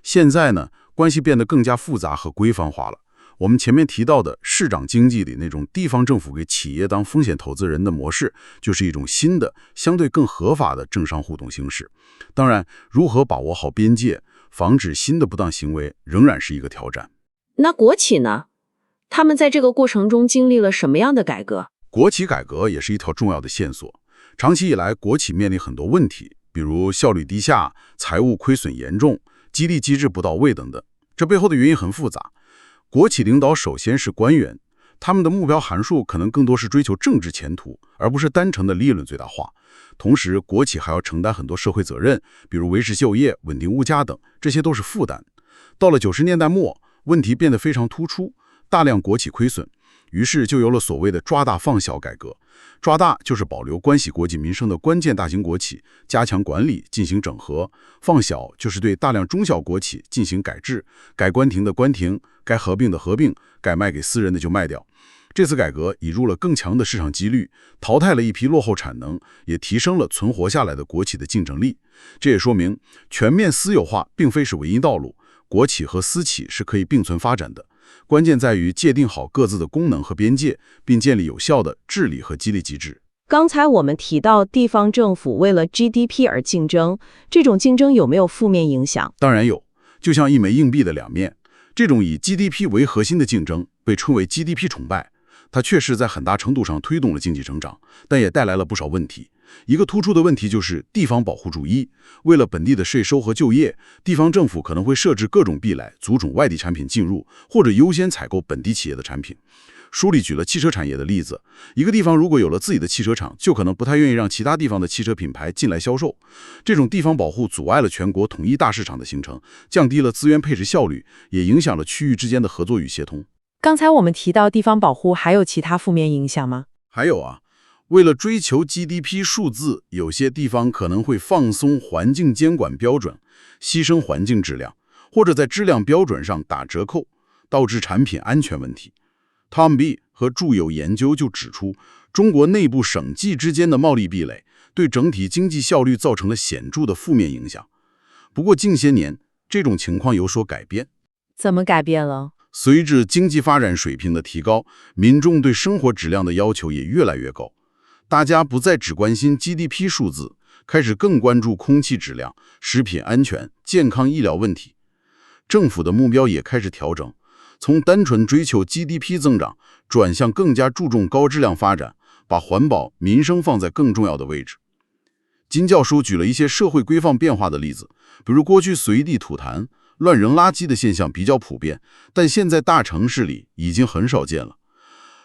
S2: 现在呢，关系变得更加复杂和规范化了。我们前面提到的市长经济里那种地方政府给企业当风险投资人的模式，就是一种新的、相对更合法的政商互动形式。当然，如何把握好边界，防止新的不当行为，仍然是一个挑战。
S1: 那国企呢？他们在这个过程中经历了什么样的改革？
S2: 国企改革也是一条重要的线索。长期以来，国企面临很多问题，比如效率低下、财务亏损严重、激励机制不到位等等。这背后的原因很复杂。国企领导首先是官员，他们的目标函数可能更多是追求政治前途，而不是单纯的利润最大化。同时，国企还要承担很多社会责任，比如维持就业、稳定物价等，这些都是负担。到了90年代末，问题变得非常突出，大量国企亏损，于是就有了所谓的抓大放小改革。抓大就是保留关系国计民生的关键大型国企，加强管理，进行整合；放小就是对大量中小国企进行改制，该关停的关停，该合并的合并，该卖给私人的就卖掉。这次改革引入了更强的市场纪律，淘汰了一批落后产能，也提升了存活下来的国企的竞争力。这也说明全面私有化并非是唯一道路，国企和私企是可以并存发展的。关键在于界定好各自的功能和边界，并建立有效的治理和激励机制。
S3: 刚才我们提到地方政府为了 GDP 而竞争，这种竞争有没有负面影响？
S2: 当然有，就像一枚硬币的两面。这种以 GDP 为核心的竞争被称为 GDP 崇拜，它确实在很大程度上推动了经济成长，但也带来了不少问题。一个突出的问题就是地方保护主义。为了本地的税收和就业，地方政府可能会设置各种壁垒，阻止外地产品进入，或者优先采购本地企业的产品。书里举了汽车产业的例子，一个地方如果有了自己的汽车厂，就可能不太愿意让其他地方的汽车品牌进来销售。这种地方保护阻碍了全国统一大市场的形成，降低了资源配置效率，也影响了区域之间的合作与协同。
S5: 刚才我们提到地方保护还有其他负面影响吗？
S2: 还有啊，为了追求 GDP 数字，有些地方可能会放松环境监管标准，牺牲环境质量，或者在质量标准上打折扣，导致产品安全问题。Tom B 和著有研究就指出，中国内部省际之间的贸易壁垒对整体经济效率造成了显著的负面影响。不过近些年，这种情况有所改变。
S5: 怎么改变了？
S2: 随着经济发展水平的提高，民众对生活质量的要求也越来越高。大家不再只关心 GDP 数字，开始更关注空气质量、食品安全、健康医疗问题。政府的目标也开始调整，从单纯追求 GDP 增长，转向更加注重高质量发展，把环保、民生放在更重要的位置。金教授举了一些社会规范变化的例子，比如过去随地吐痰、乱扔垃圾的现象比较普遍，但现在大城市里已经很少见了。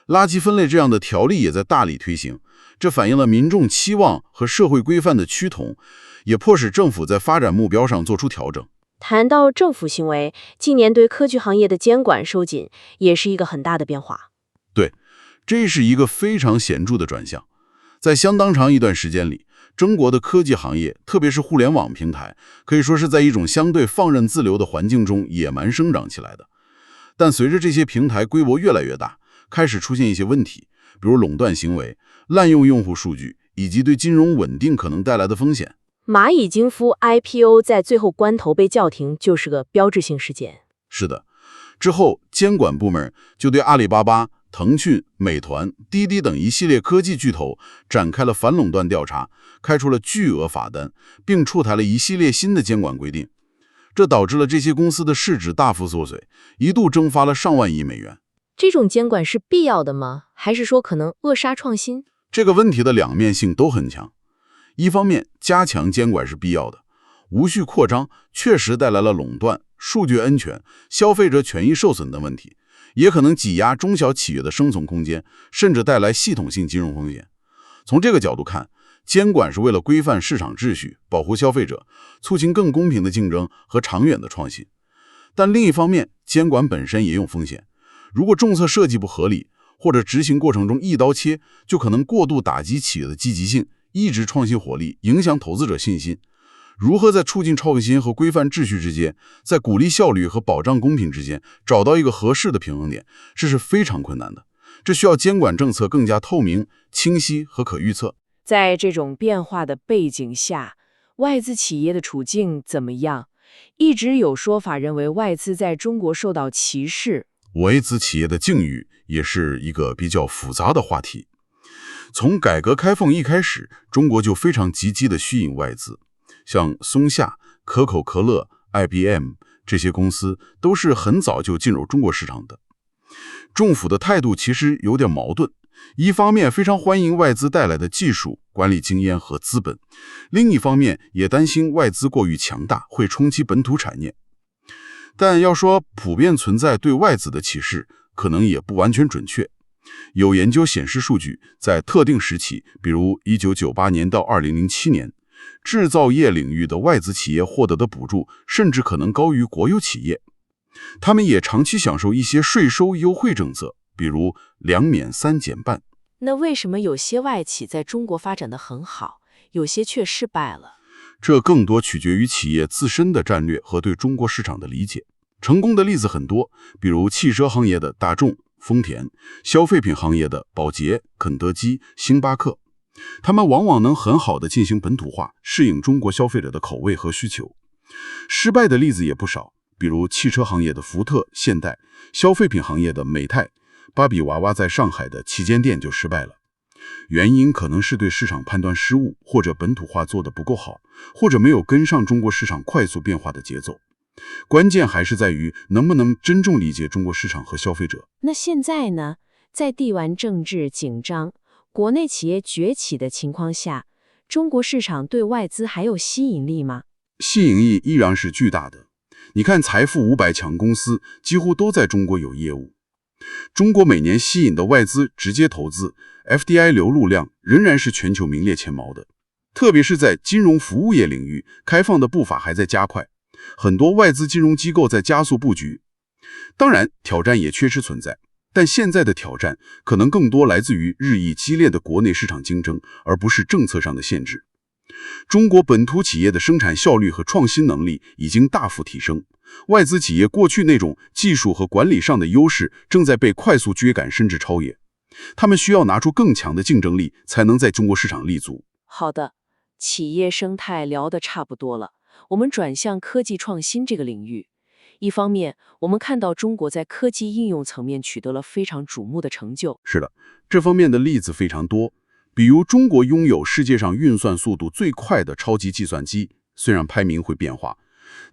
S2: 垃圾分类这样的条例也在大力推行，这反映了民众期望和社会规范的趋同，也迫使政府在发展目标上做出调整。
S4: 谈到政府行为，近年对科技行业的监管收紧，也是一个很大的变化。
S2: 对，这是一个非常显著的转向。在相当长一段时间里，中国的科技行业，特别是互联网平台，可以说是在一种相对放任自流的环境中野蛮生长起来的。但随着这些平台规模越来越大，开始出现一些问题，比如垄断行为、滥用用户数据，以及对金融稳定可能带来的风险。
S4: 蚂蚁金服 IPO 在最后关头被叫停，就是个标志性事件。
S2: 是的，之后监管部门就对阿里巴巴、腾讯、美团、滴滴等一系列科技巨头展开了反垄断调查，开出了巨额罚单，并出台了一系列新的监管规定。这导致了这些公司的市值大幅缩水，一度蒸发了上万亿美元。
S4: 这种监管是必要的吗？还是说可能扼杀创新？
S2: 这个问题的两面性都很强。一方面，加强监管是必要的，无序扩张确实带来了垄断、数据安全、消费者权益受损等问题，也可能挤压中小企业的生存空间，甚至带来系统性金融风险。从这个角度看，监管是为了规范市场秩序，保护消费者，促进更公平的竞争和长远的创新。但另一方面，监管本身也有风险。如果政策设计不合理，或者执行过程中一刀切，就可能过度打击企业的积极性，抑制创新活力，影响投资者信心。如何在促进创新和规范秩序之间，在鼓励效率和保障公平之间找到一个合适的平衡点，这是非常困难的。这需要监管政策更加透明、清晰和可预测。
S5: 在这种变化的背景下，外资企业的处境怎么样？一直有说法认为外资在中国受到歧视。
S2: 外资企业的境遇也是一个比较复杂的话题。从改革开放一开始，中国就非常积极地吸引外资，像松下、可口可乐、IBM 这些公司都是很早就进入中国市场的。政府的态度其实有点矛盾，一方面非常欢迎外资带来的技术、管理经验和资本，另一方面也担心外资过于强大会冲击本土产业。但要说普遍存在对外资的歧视，可能也不完全准确。有研究显示，数据在特定时期，比如1998年到2007年，制造业领域的外资企业获得的补助甚至可能高于国有企业。他们也长期享受一些税收优惠政策，比如2免3减半。
S4: 那为什么有些外企在中国发展得很好，有些却失败了？
S2: 这更多取决于企业自身的战略和对中国市场的理解。成功的例子很多，比如汽车行业的大众、丰田，消费品行业的宝洁、肯德基、星巴克。他们往往能很好地进行本土化，适应中国消费者的口味和需求。失败的例子也不少，比如汽车行业的福特、现代，消费品行业的美泰。芭比娃娃在上海的旗舰店就失败了。原因可能是对市场判断失误，或者本土化做得不够好，或者没有跟上中国市场快速变化的节奏。关键还是在于能不能真正理解中国市场和消费者。
S4: 那现在呢？在地缘政治紧张、国内企业崛起的情况下，中国市场对外资还有吸引力吗？
S2: 吸引力依然是巨大的。你看财富500强公司几乎都在中国有业务。中国每年吸引的外资直接投资 FDI 流入量仍然是全球名列前茅的，特别是在金融服务业领域，开放的步伐还在加快，很多外资金融机构在加速布局。当然，挑战也确实存在，但现在的挑战可能更多来自于日益激烈的国内市场竞争，而不是政策上的限制。中国本土企业的生产效率和创新能力已经大幅提升，外资企业过去那种技术和管理上的优势正在被快速追赶甚至超越，他们需要拿出更强的竞争力，才能在中国市场立足。
S4: 好的，企业生态聊得差不多了，我们转向科技创新这个领域。一方面，我们看到中国在科技应用层面取得了非常瞩目的成就。
S2: 是的，这方面的例子非常多。比如中国拥有世界上运算速度最快的超级计算机，虽然排名会变化，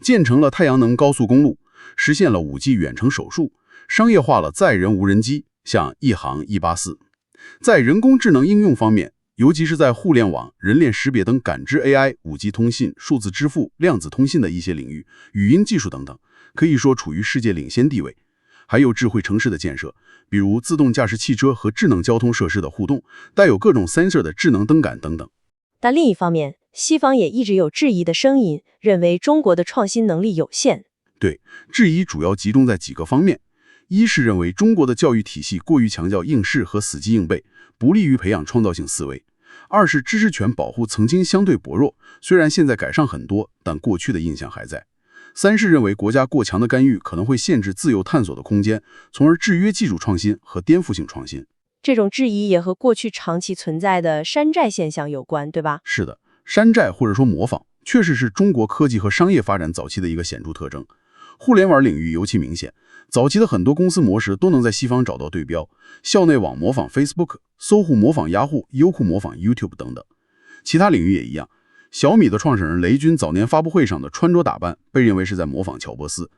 S2: 建成了太阳能高速公路，实现了5G 远程手术，商业化了载人无人机，像一航184。在人工智能应用方面，尤其是在互联网、人脸识别等感知 AI、5G 通信、数字支付、量子通信的一些领域，语音技术等等，可以说处于世界领先地位。还有智慧城市的建设，比如自动驾驶汽车和智能交通设施的互动，带有各种 sensor 的智能灯杆等等。
S7: 但另一方面，西方也一直有质疑的声音，认为中国的创新能力有限。
S2: 对，质疑主要集中在几个方面。一是认为中国的教育体系过于强调应试和死记硬背，不利于培养创造性思维。二是知识权保护曾经相对薄弱，虽然现在改善很多，但过去的印象还在。三是认为国家过强的干预可能会限制自由探索的空间，从而制约技术创新和颠覆性创新。
S7: 这种质疑也和过去长期存在的山寨现象有关，对吧？
S2: 是的，山寨或者说模仿，确实是中国科技和商业发展早期的一个显著特征。互联网领域尤其明显，早期的很多公司模式都能在西方找到对标，校内网模仿 Facebook， 搜狐模仿雅虎，优酷模仿 YouTube 等等。其他领域也一样，小米的创始人雷军早年发布会上的穿着打扮被认为是在模仿乔布斯。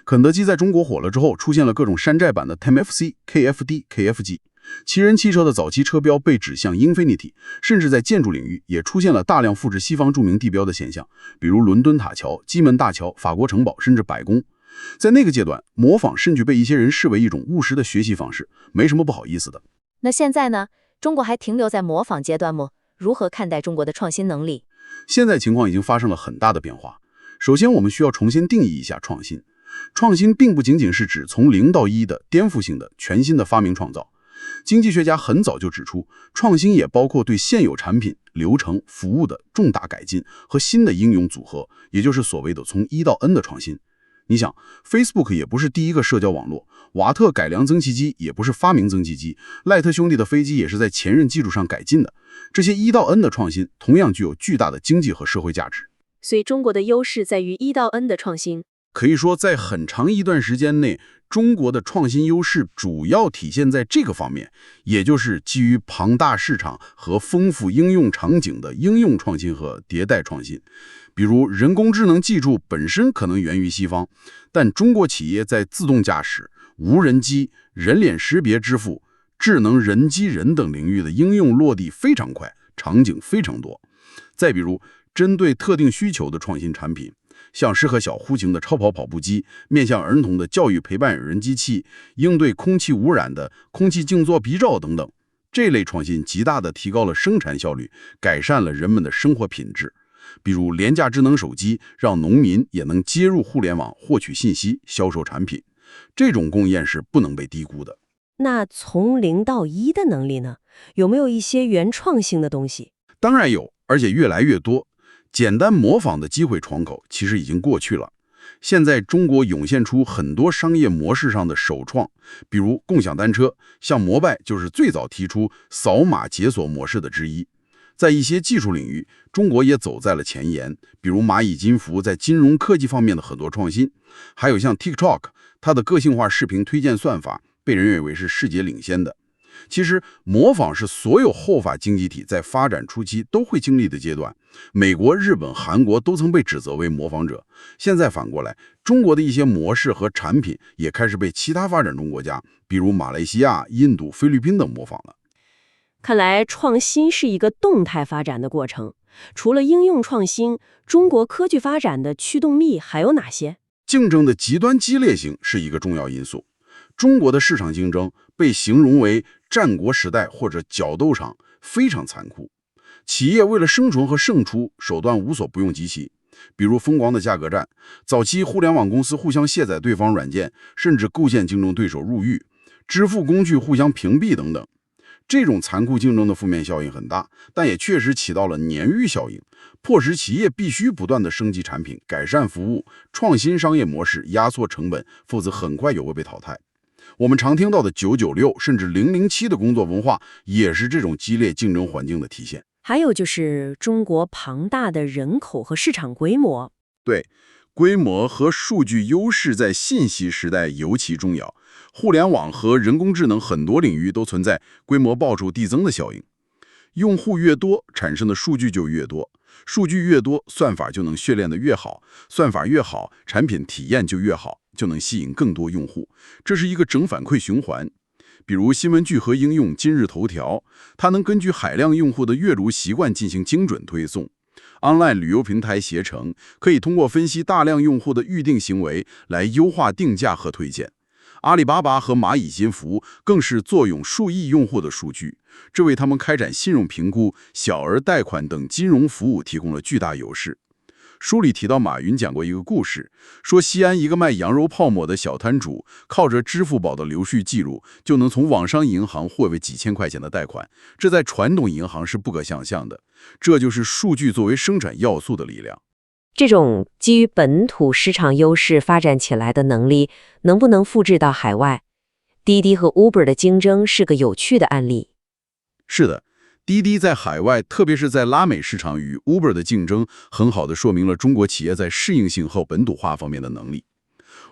S2: 肯德基在中国火了之后，出现了各种山寨版的 TMFC、KFD、KFG。奇人汽车的早期车标被指向 Infinity， 甚至在建筑领域也出现了大量复制西方著名地标的现象，比如伦敦塔桥、基门大桥、法国城堡，甚至白宫。在那个阶段，模仿甚至被一些人视为一种务实的学习方式，没什么不好意思的。
S8: 那现在呢？中国还停留在模仿阶段吗？如何看待中国的创新能力？
S2: 现在情况已经发生了很大的变化。首先，我们需要重新定义一下创新。创新并不仅仅是指从0到1的颠覆性的全新的发明创造。经济学家很早就指出，创新也包括对现有产品、流程、服务的重大改进和新的应用组合，也就是所谓的从1到N的创新。你想 ，Facebook 也不是第一个社交网络，瓦特改良蒸汽机也不是发明蒸汽机，赖特兄弟的飞机也是在前任基础上改进的。这些1到N的创新同样具有巨大的经济和社会价值。
S7: 所以中国的优势在于1到N的创新。
S2: 可以说，在很长一段时间内，中国的创新优势主要体现在这个方面，也就是基于庞大市场和丰富应用场景的应用创新和迭代创新。比如人工智能技术本身可能源于西方，但中国企业在自动驾驶、无人机、人脸识别支付、智能人机人等领域的应用落地非常快，场景非常多。再比如，针对特定需求的创新产品，像适合小户型的超跑跑步机，面向儿童的教育陪伴语音机器，应对空气污染的空气静坐鼻罩等等。这类创新极大地提高了生产效率，改善了人们的生活品质。比如廉价智能手机，让农民也能接入互联网获取信息、销售产品。这种贡献是不能被低估的。
S7: 那从0到1的能力呢？有没有一些原创性的东西？
S2: 当然有，而且越来越多。简单模仿的机会窗口其实已经过去了。现在中国涌现出很多商业模式上的首创，比如共享单车，像摩拜就是最早提出扫码解锁模式的之一。在一些技术领域，中国也走在了前沿，比如蚂蚁金服在金融科技方面的很多创新，还有像 TikTok， 它的个性化视频推荐算法被人认为是世界领先的。其实模仿是所有后发经济体在发展初期都会经历的阶段，美国、日本、韩国都曾被指责为模仿者。现在反过来，中国的一些模式和产品也开始被其他发展中国家，比如马来西亚、印度、菲律宾等模仿了。
S1: 看来创新是一个动态发展的过程。除了应用创新，中国科技发展的驱动力还有哪些？
S2: 竞争的极端激烈性是一个重要因素。中国的市场竞争被形容为战国时代或者角斗场，非常残酷。企业为了生存和胜出，手段无所不用其极，比如疯狂的价格战，早期互联网公司互相卸载对方软件，甚至构陷竞争对手入狱，支付工具互相屏蔽等等。这种残酷竞争的负面效应很大，但也确实起到了鲶鱼效应，迫使企业必须不断地升级产品、改善服务、创新商业模式、压缩成本，否则很快有会被淘汰。我们常听到的996甚至007的工作文化，也是这种激烈竞争环境的体现。
S1: 还有就是中国庞大的人口和市场规模。
S2: 对，规模和数据优势在信息时代尤其重要。互联网和人工智能很多领域都存在规模爆出递增的效应。用户越多，产生的数据就越多，数据越多，算法就能训练得越好，算法越好，产品体验就越好，就能吸引更多用户。这是一个正反馈循环。比如新闻聚合应用今日头条，它能根据海量用户的阅读习惯进行精准推送。Online 旅游平台携程可以通过分析大量用户的预订行为来优化定价和推荐。阿里巴巴和蚂蚁金服更是坐拥数亿用户的数据，这为他们开展信用评估、小额贷款等金融服务提供了巨大优势。书里提到马云讲过一个故事，说西安一个卖羊肉泡馍的小摊主，靠着支付宝的流水记录，就能从网商银行获为几千块钱的贷款，这在传统银行是不可想象的。这就是数据作为生产要素的力量。
S6: 这种基于本土市场优势发展起来的能力，能不能复制到海外？滴滴和 Uber 的竞争是个有趣的案例。
S2: 是的，滴滴在海外，特别是在拉美市场与 Uber 的竞争，很好地说明了中国企业在适应性和本土化方面的能力。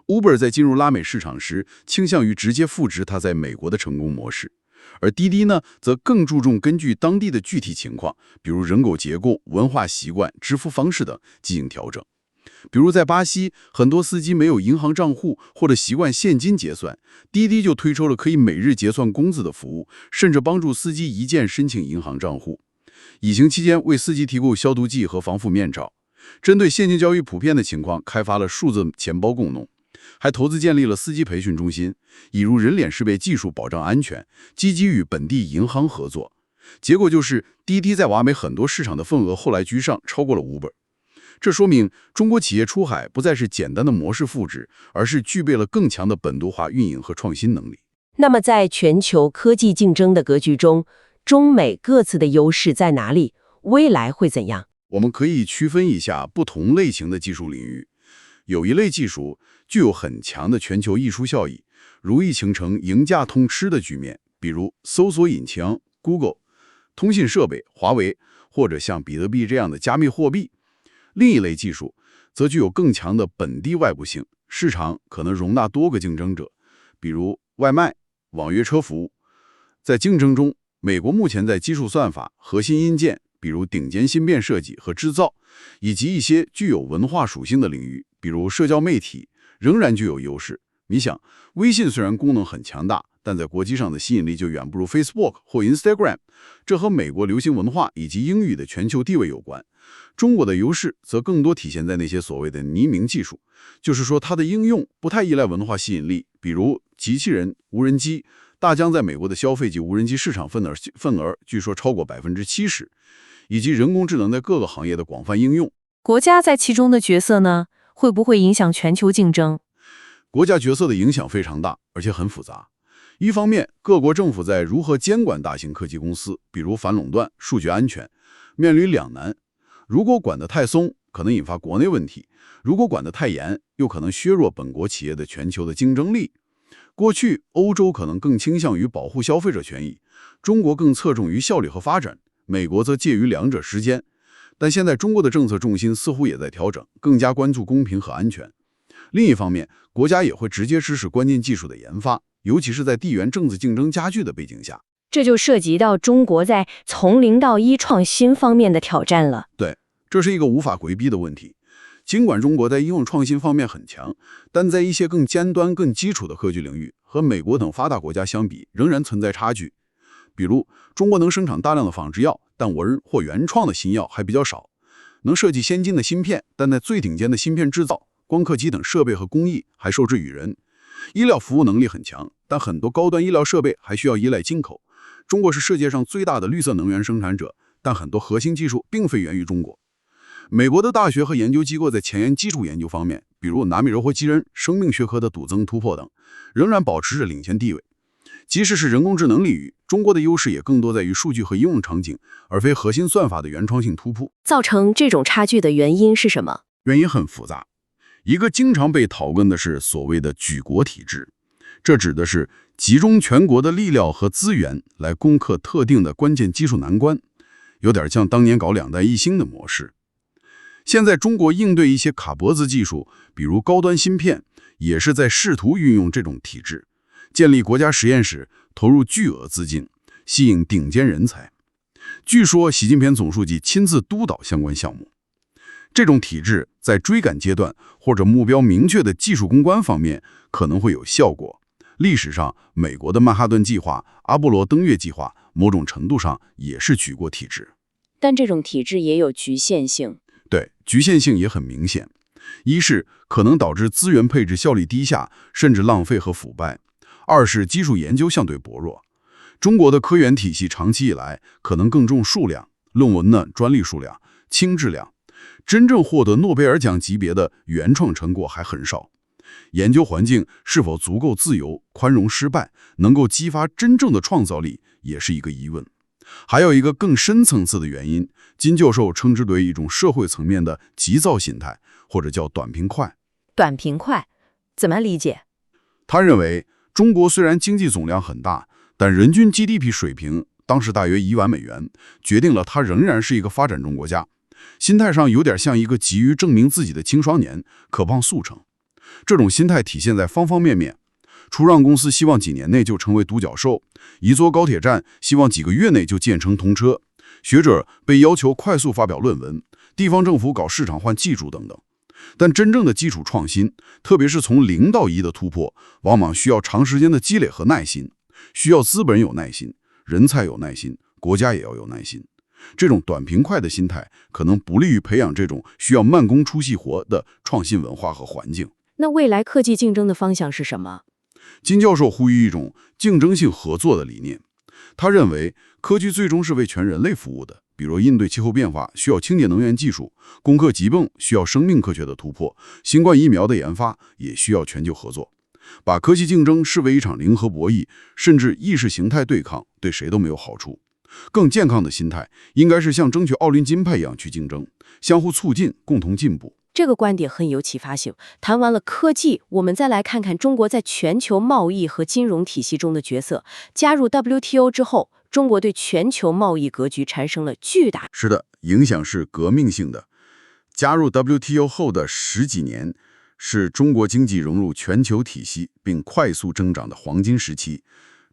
S2: Uber 在进入拉美市场时，倾向于直接复制它在美国的成功模式。而滴滴呢，则更注重根据当地的具体情况，比如人口结构、文化习惯、支付方式等进行调整。比如在巴西，很多司机没有银行账户或者习惯现金结算，滴滴就推出了可以每日结算工资的服务，甚至帮助司机一键申请银行账户。疫情期间为司机提供消毒剂和防腐面罩。针对现金交易普遍的情况，开发了数字钱包功能。还投资建立了司机培训中心，引入人脸识别技术保障安全，积极与本地银行合作。结果就是滴滴在瓦美很多市场的份额后来居上，超过了 Uber。这说明中国企业出海不再是简单的模式复制，而是具备了更强的本土化运营和创新能力。
S1: 那么在全球科技竞争的格局中，中美各自的优势在哪里？未来会怎样？
S2: 我们可以区分一下不同类型的技术领域。有一类技术具有很强的全球溢出效益，容易形成赢家通吃的局面，比如搜索引擎 Google、通信设备华为，或者像比特币这样的加密货币。另一类技术则具有更强的本地外部性，市场可能容纳多个竞争者，比如外卖、网约车服务。在竞争中，美国目前在技术算法、核心硬件，比如顶尖芯片设计和制造，以及一些具有文化属性的领域，比如社交媒体，仍然具有优势。你想，微信虽然功能很强大，但在国际上的吸引力就远不如 Facebook 或 Instagram， 这和美国流行文化以及英语的全球地位有关。中国的优势则更多体现在那些所谓的匿名技术，就是说它的应用不太依赖文化吸引力，比如机器人、无人机。大疆在美国的消费级无人机市场份额据说超过70%，以及人工智能在各个行业的广泛应用。
S5: 国家在其中的角色呢，会不会影响全球竞争？
S2: 国家角色的影响非常大，而且很复杂。一方面，各国政府在如何监管大型科技公司，比如反垄断、数据安全，面临两难。如果管得太松，可能引发国内问题；如果管得太严，又可能削弱本国企业的全球的竞争力。过去，欧洲可能更倾向于保护消费者权益，中国更侧重于效率和发展，美国则介于两者之间。但现在中国的政策重心似乎也在调整，更加关注公平和安全。另一方面，国家也会直接支持关键技术的研发，尤其是在地缘政治竞争加剧的背景下。
S7: 这就涉及到中国在从零到一创新方面的挑战了。
S2: 对，这是一个无法回避的问题。尽管中国在应用创新方面很强，但在一些更尖端、更基础的科技领域，和美国等发达国家相比，仍然存在差距。比如，中国能生产大量的仿制药，但文或原创的新药还比较少；能设计先进的芯片，但在最顶尖的芯片制造、光刻机等设备和工艺还受制于人。医疗服务能力很强，但很多高端医疗设备还需要依赖进口。中国是世界上最大的绿色能源生产者，但很多核心技术并非源于中国。美国的大学和研究机构在前沿基础研究方面，比如纳米柔合机人、生命学科的陡增突破等，仍然保持着领先地位。即使是人工智能领域，中国的优势也更多在于数据和应用场景，而非核心算法的原创性突破。
S7: 造成这种差距的原因是什么？
S2: 原因很复杂。一个经常被讨论的是所谓的举国体制，这指的是集中全国的力量和资源来攻克特定的关键技术难关，有点像当年搞两弹一星的模式。现在中国应对一些卡脖子技术，比如高端芯片，也是在试图运用这种体制，建立国家实验室，投入巨额资金，吸引顶尖人才。据说习近平总书记亲自督导相关项目。这种体制在追赶阶段或者目标明确的技术攻关方面可能会有效果。历史上，美国的曼哈顿计划、阿波罗登月计划，某种程度上也是举国体制。
S4: 但这种体制也有局限性。
S2: 对，局限性也很明显。一是可能导致资源配置效率低下，甚至浪费和腐败；二是技术研究相对薄弱。中国的科研体系长期以来可能更重数量，论文呢，专利数量，轻质量。真正获得诺贝尔奖级别的原创成果还很少，研究环境是否足够自由、宽容失败，能够激发真正的创造力，也是一个疑问。还有一个更深层次的原因，金教授称之为一种社会层面的急躁心态，或者叫短平快。
S4: 短平快怎么理解？
S2: 他认为，中国虽然经济总量很大，但人均 GDP 水平当时大约1万美元，决定了它仍然是一个发展中国家。心态上有点像一个急于证明自己的青少年，渴望速成。这种心态体现在方方面面。出让公司希望几年内就成为独角兽，一座高铁站希望几个月内就建成通车，学者被要求快速发表论文，地方政府搞市场化技术等等。但真正的基础创新，特别是从0到1的突破，往往需要长时间的积累和耐心，需要资本有耐心，人才有耐心，国家也要有耐心。这种短平快的心态，可能不利于培养这种需要慢工出细活的创新文化和环境。
S4: 那未来科技竞争的方向是什么？
S2: 金教授呼吁一种竞争性合作的理念。他认为，科技最终是为全人类服务的，比如应对气候变化需要清洁能源技术，攻克疾病需要生命科学的突破，新冠疫苗的研发也需要全球合作。把科技竞争视为一场零和博弈，甚至意识形态对抗，对谁都没有好处。更健康的心态应该是像争取奥林金牌一样去竞争，相互促进，共同进步。
S4: 这个观点很有启发性。谈完了科技，我们再来看看中国在全球贸易和金融体系中的角色。加入 WTO 之后，中国对全球贸易格局产生了巨大。
S2: 是的，影响是革命性的。加入 WTO 后的10几年，是中国经济融入全球体系并快速增长的黄金时期。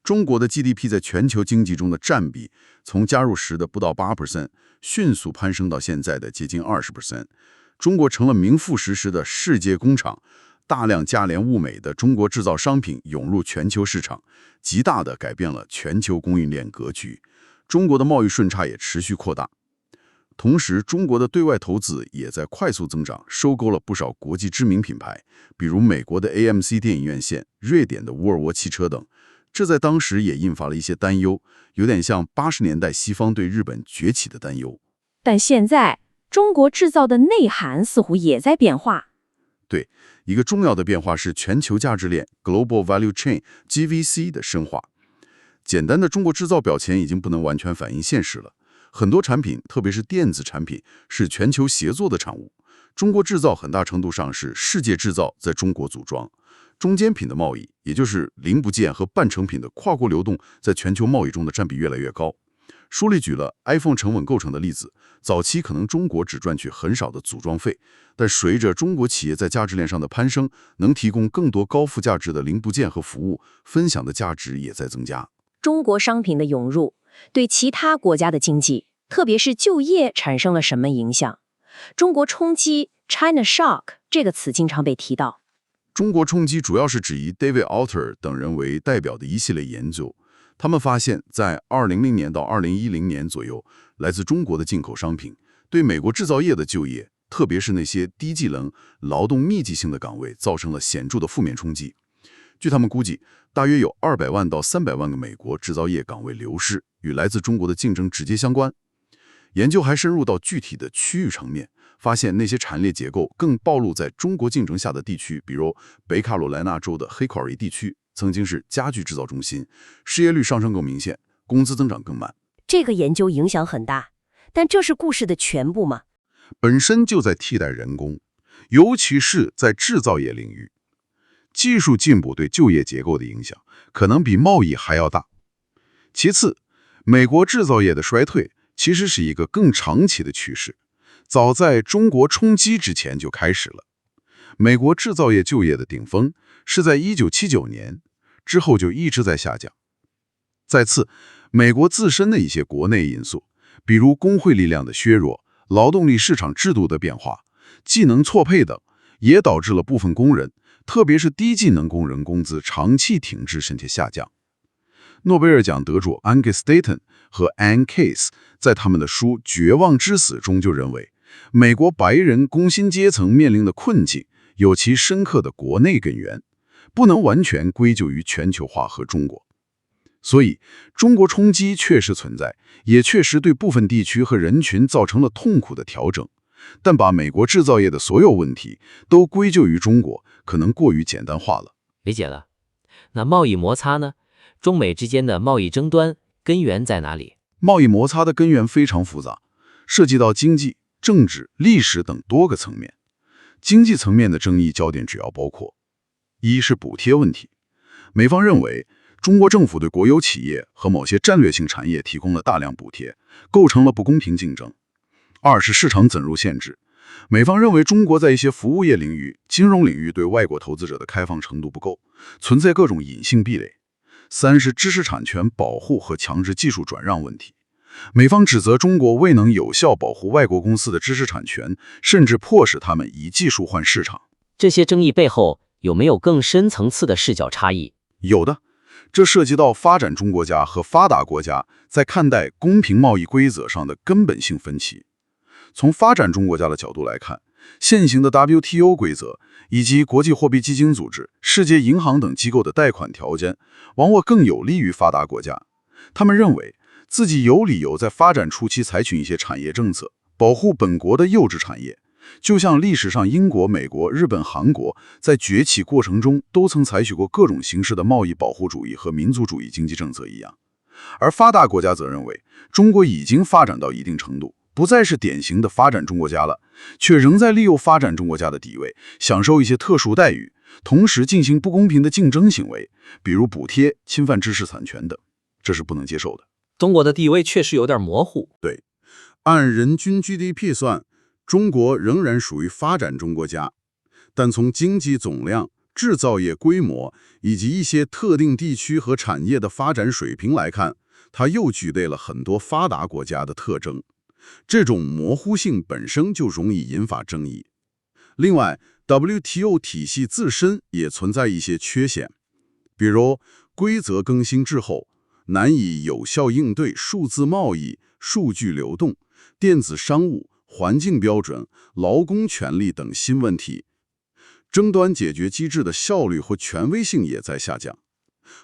S2: 中国的 GDP 在全球经济中的占比，从加入时的不到 8%， 迅速攀升到现在的接近 20%。中国成了名副实实的世界工厂，大量价廉物美的中国制造商品涌入全球市场，极大地改变了全球供应链格局。中国的贸易顺差也持续扩大。同时，中国的对外投资也在快速增长，收购了不少国际知名品牌，比如美国的 AMC 电影院线、瑞典的沃尔沃汽车等。这在当时也引发了一些担忧，有点像80年代西方对日本崛起的担忧。
S1: 但现在，中国制造的内涵似乎也在变化。
S2: 对，一个重要的变化是全球价值链 （Global Value Chain，GVC） 的深化。简单的中国制造表前已经不能完全反映现实了。很多产品，特别是电子产品，是全球协作的产物。中国制造很大程度上是世界制造在中国组装。中间品的贸易，也就是零部件和半成品的跨国流动，在全球贸易中的占比越来越高。书里举了 iPhone 成本构成的例子，早期可能中国只赚取很少的组装费，但随着中国企业在价值链上的攀升，能提供更多高附加值的零部件和服务，分享的价值也在增加。
S1: 中国商品的涌入对其他国家的经济，特别是就业产生了什么影响？中国冲击 China Shock 这个词经常被提到。
S2: 中国冲击主要是指以 David Alter 等人为代表的一系列研究。他们发现，在2000年到2010年左右，来自中国的进口商品对美国制造业的就业，特别是那些低技能、劳动密集性的岗位，造成了显著的负面冲击。据他们估计，大约有200万到300万个美国制造业岗位流失，与来自中国的竞争直接相关。研究还深入到具体的区域层面，发现那些产业结构更暴露在中国竞争下的地区，比如北卡罗来纳州的黑库尔伊地区，曾经是家具制造中心，失业率上升更明显，工资增长更慢。
S1: 这个研究影响很大，但这是故事的全部吗？
S2: 本身就在替代人工，尤其是在制造业领域。技术进步对就业结构的影响，可能比贸易还要大。其次，美国制造业的衰退其实是一个更长期的趋势。早在中国冲击之前就开始了。美国制造业就业的顶峰是在1979年，之后就一直在下降。再次，美国自身的一些国内因素，比如工会力量的削弱、劳动力市场制度的变化、技能错配等，也导致了部分工人，特别是低技能工人工资长期停滞甚至下降。诺贝尔奖得主 Angus Deaton 和 Anne Case 在他们的书《绝望之死》中就认为，美国白人工薪阶层面临的困境有其深刻的国内根源，不能完全归咎于全球化和中国。所以，中国冲击确实存在，也确实对部分地区和人群造成了痛苦的调整。但把美国制造业的所有问题都归咎于中国，可能过于简单化了。
S9: 理解了。那贸易摩擦呢？中美之间的贸易争端根源在哪里？
S2: 贸易摩擦的根源非常复杂，涉及到经济、政治、历史等多个层面。经济层面的争议焦点主要包括：一是补贴问题，美方认为中国政府对国有企业和某些战略性产业提供了大量补贴，构成了不公平竞争；二是市场准入限制，美方认为中国在一些服务业领域、金融领域对外国投资者的开放程度不够，存在各种隐性壁垒；三是知识产权保护和强制技术转让问题，美方指责中国未能有效保护外国公司的知识产权，甚至迫使他们以技术换市场。
S9: 这些争议背后有没有更深层次的视角差异？
S2: 有的，这涉及到发展中国家和发达国家在看待公平贸易规则上的根本性分歧。从发展中国家的角度来看，现行的 WTO 规则以及国际货币基金组织、世界银行等机构的贷款条件，往往更有利于发达国家。他们认为自己有理由在发展初期采取一些产业政策，保护本国的幼稚产业，就像历史上英国、美国、日本、韩国在崛起过程中都曾采取过各种形式的贸易保护主义和民族主义经济政策一样。而发达国家则认为，中国已经发展到一定程度，不再是典型的发展中国家了，却仍在利用发展中国家的地位，享受一些特殊待遇，同时进行不公平的竞争行为，比如补贴、侵犯知识产权等，这是不能接受的。
S10: 中国的地位确实有点模糊。
S2: 对，按人均 GDP 算，中国仍然属于发展中国家，但从经济总量、制造业规模以及一些特定地区和产业的发展水平来看，它又具备了很多发达国家的特征。这种模糊性本身就容易引发争议。另外 ，WTO 体系自身也存在一些缺陷，比如规则更新之后，难以有效应对数字贸易、数据流动、电子商务、环境标准、劳工权利等新问题。争端解决机制的效率和权威性也在下降。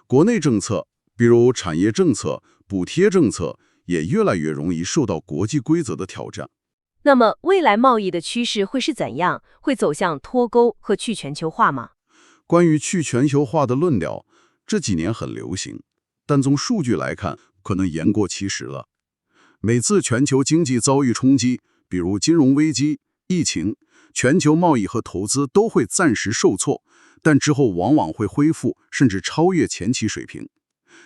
S2: 国内政策，比如产业政策、补贴政策，也越来越容易受到国际规则的挑战。
S1: 那么，未来贸易的趋势会是怎样？会走向脱钩和去全球化吗？
S2: 关于去全球化的论调，这几年很流行，但从数据来看，可能言过其实了。每次全球经济遭遇冲击，比如金融危机、疫情，全球贸易和投资都会暂时受挫，但之后往往会恢复，甚至超越前期水平。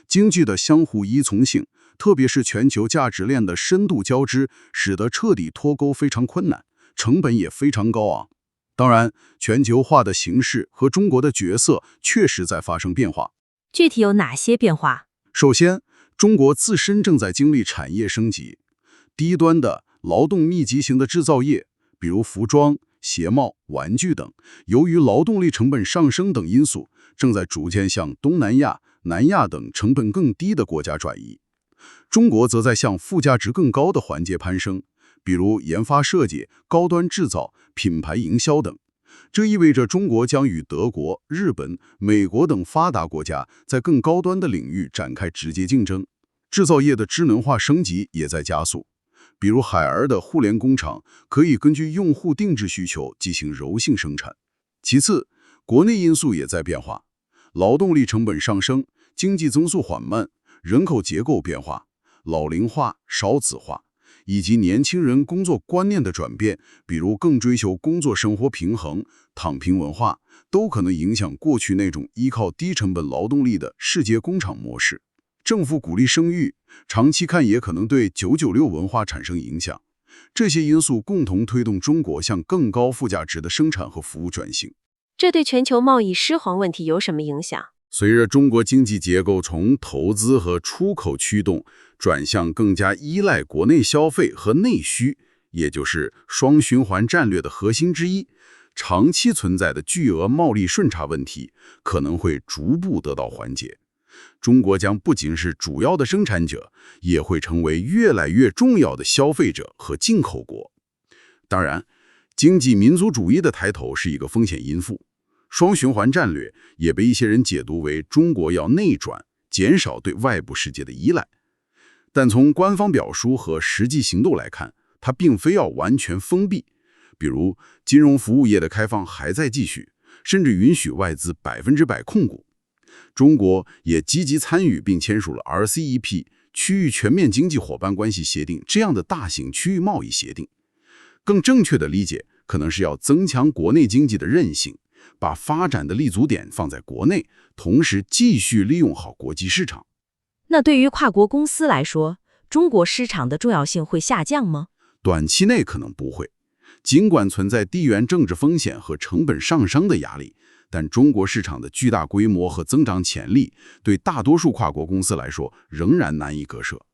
S2: 经济的相互依从性，特别是全球价值链的深度交织，使得彻底脱钩非常困难，成本也非常高昂。当然，全球化的形势和中国的角色确实在发生变化。
S7: 具体有哪些变化？
S2: 首先，中国自身正在经历产业升级，低端的劳动密集型的制造业，比如服装、鞋帽、玩具等，由于劳动力成本上升等因素，正在逐渐向东南亚、南亚等成本更低的国家转移。中国则在向附加值更高的环节攀升，比如研发设计、高端制造、品牌营销等。这意味着中国将与德国、日本、美国等发达国家在更高端的领域展开直接竞争。制造业的智能化升级也在加速，比如海尔的互联工厂可以根据用户定制需求进行柔性生产。其次，国内因素也在变化，劳动力成本上升，经济增速缓慢，人口结构变化，老龄化、少子化，以及年轻人工作观念的转变，比如更追求工作生活平衡、躺平文化，都可能影响过去那种依靠低成本劳动力的世界工厂模式。政府鼓励生育，长期看也可能对996文化产生影响。这些因素共同推动中国向更高附加值的生产和服务转型。
S1: 这对全球贸易失衡问题有什么影响？
S2: 随着中国经济结构从投资和出口驱动转向更加依赖国内消费和内需，也就是双循环战略的核心之一，长期存在的巨额贸易顺差问题可能会逐步得到缓解。中国将不仅是主要的生产者，也会成为越来越重要的消费者和进口国。当然，经济民族主义的抬头是一个风险因素，双循环战略也被一些人解读为中国要内转，减少对外部世界的依赖。但从官方表述和实际行动来看，它并非要完全封闭。比如，金融服务业的开放还在继续，甚至允许外资100%控股。中国也积极参与并签署了 RCEP 区域全面经济伙伴关系协定这样的大型区域贸易协定。更正确的理解，可能是要增强国内经济的韧性，把发展的立足点放在国内，同时继续利用好国际市场。
S8: 那对于跨国公司来说，中国市场的重要性会下降吗？
S2: 短期内可能不会，尽管存在地缘政治风险和成本上升的压力，但中国市场的巨大规模和增长潜力，对大多数跨国公司来说仍然难以割舍。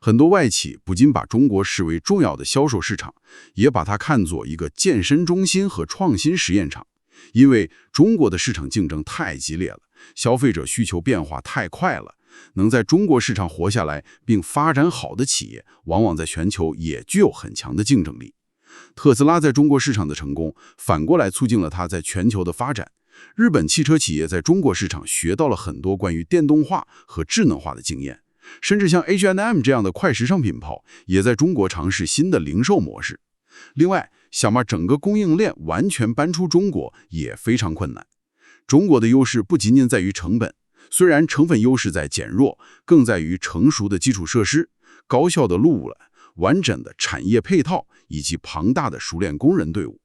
S2: 很多外企不仅把中国视为重要的销售市场，也把它看作一个健身中心和创新实验场。因为中国的市场竞争太激烈了，消费者需求变化太快了，能在中国市场活下来并发展好的企业，往往在全球也具有很强的竞争力。特斯拉在中国市场的成功，反过来促进了它在全球的发展。日本汽车企业在中国市场学到了很多关于电动化和智能化的经验，甚至像 H&M 这样的快时尚品牌也在中国尝试新的零售模式。另外，想把整个供应链完全搬出中国也非常困难。中国的优势不仅仅在于成本，虽然成本优势在减弱，更在于成熟的基础设施、高效的路网、完整的产业配套以及庞大的熟练工人队伍。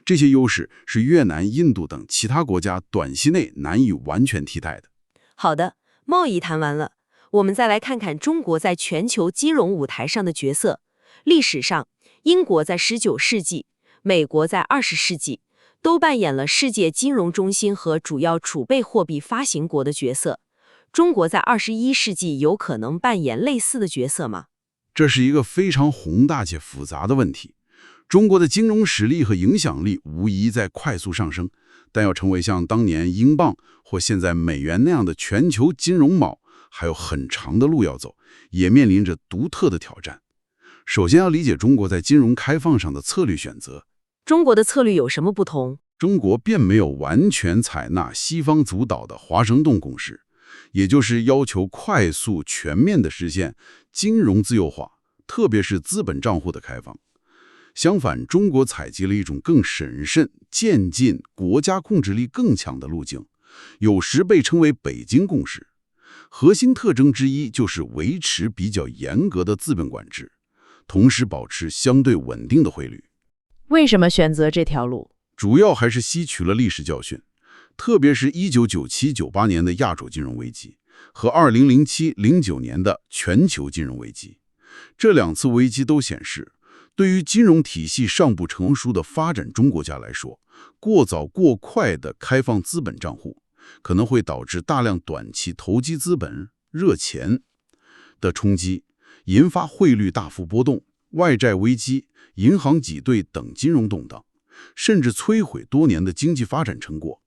S2: 这些优势是越南、印度等其他国家短期内难以完全替代的。
S1: 好的，贸易谈完了，我们再来看看中国在全球金融舞台上的角色。历史上，英国在19世纪，美国在20世纪，都扮演了世界金融中心和主要储备货币发行国的角色。中国在21世纪有可能扮演类似的角色吗？
S2: 这是一个非常宏大且复杂的问题。中国的金融实力和影响力无疑在快速上升，但要成为像当年英镑或现在美元那样的全球金融锚，还有很长的路要走，也面临着独特的挑战。首先要理解中国在金融开放上的策略选择。
S1: 中国的策略有什么不同？
S2: 中国并没有完全采纳西方主导的华盛顿共识，也就是要求快速全面地实现金融自由化，特别是资本账户的开放。相反，中国采集了一种更审慎、渐进、国家控制力更强的路径，有时被称为北京共识。核心特征之一就是维持比较严格的资本管制，同时保持相对稳定的汇率。
S5: 为什么选择这条路？
S2: 主要还是吸取了历史教训，特别是1997-98年的亚洲金融危机和2007-09年的全球金融危机。这两次危机都显示，对于金融体系尚不成熟的发展中国家来说，过早过快的开放资本账户，可能会导致大量短期投机资本、热钱的冲击，引发汇率大幅波动、外债危机、银行挤兑等金融动荡，甚至摧毁多年的经济发展成果。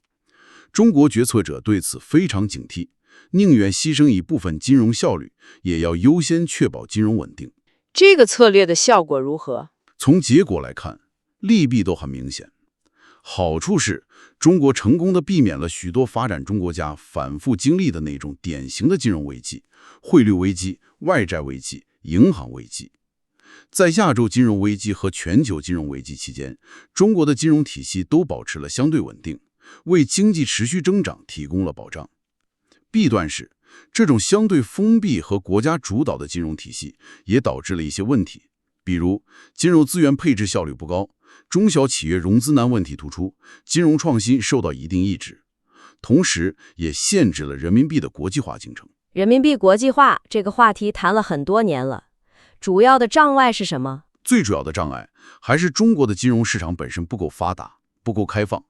S2: 中国决策者对此非常警惕，宁愿牺牲一部分金融效率，也要优先确保金融稳定。
S5: 这个策略的效果如何？
S2: 从结果来看，利弊都很明显。好处是，中国成功地避免了许多发展中国家反复经历的那种典型的金融危机、汇率危机、外债危机、银行危机。在亚洲金融危机和全球金融危机期间，中国的金融体系都保持了相对稳定，为经济持续增长提供了保障。弊端是，这种相对封闭和国家主导的金融体系也导致了一些问题，比如金融资源配置效率不高，中小企业融资难问题突出，金融创新受到一定抑制，同时也限制了人民币的国际化进程。
S1: 人民币国际化这个话题谈了很多年了，主要的障碍是什么？
S2: 最主要的障碍还是中国的金融市场本身不够发达、不够开放。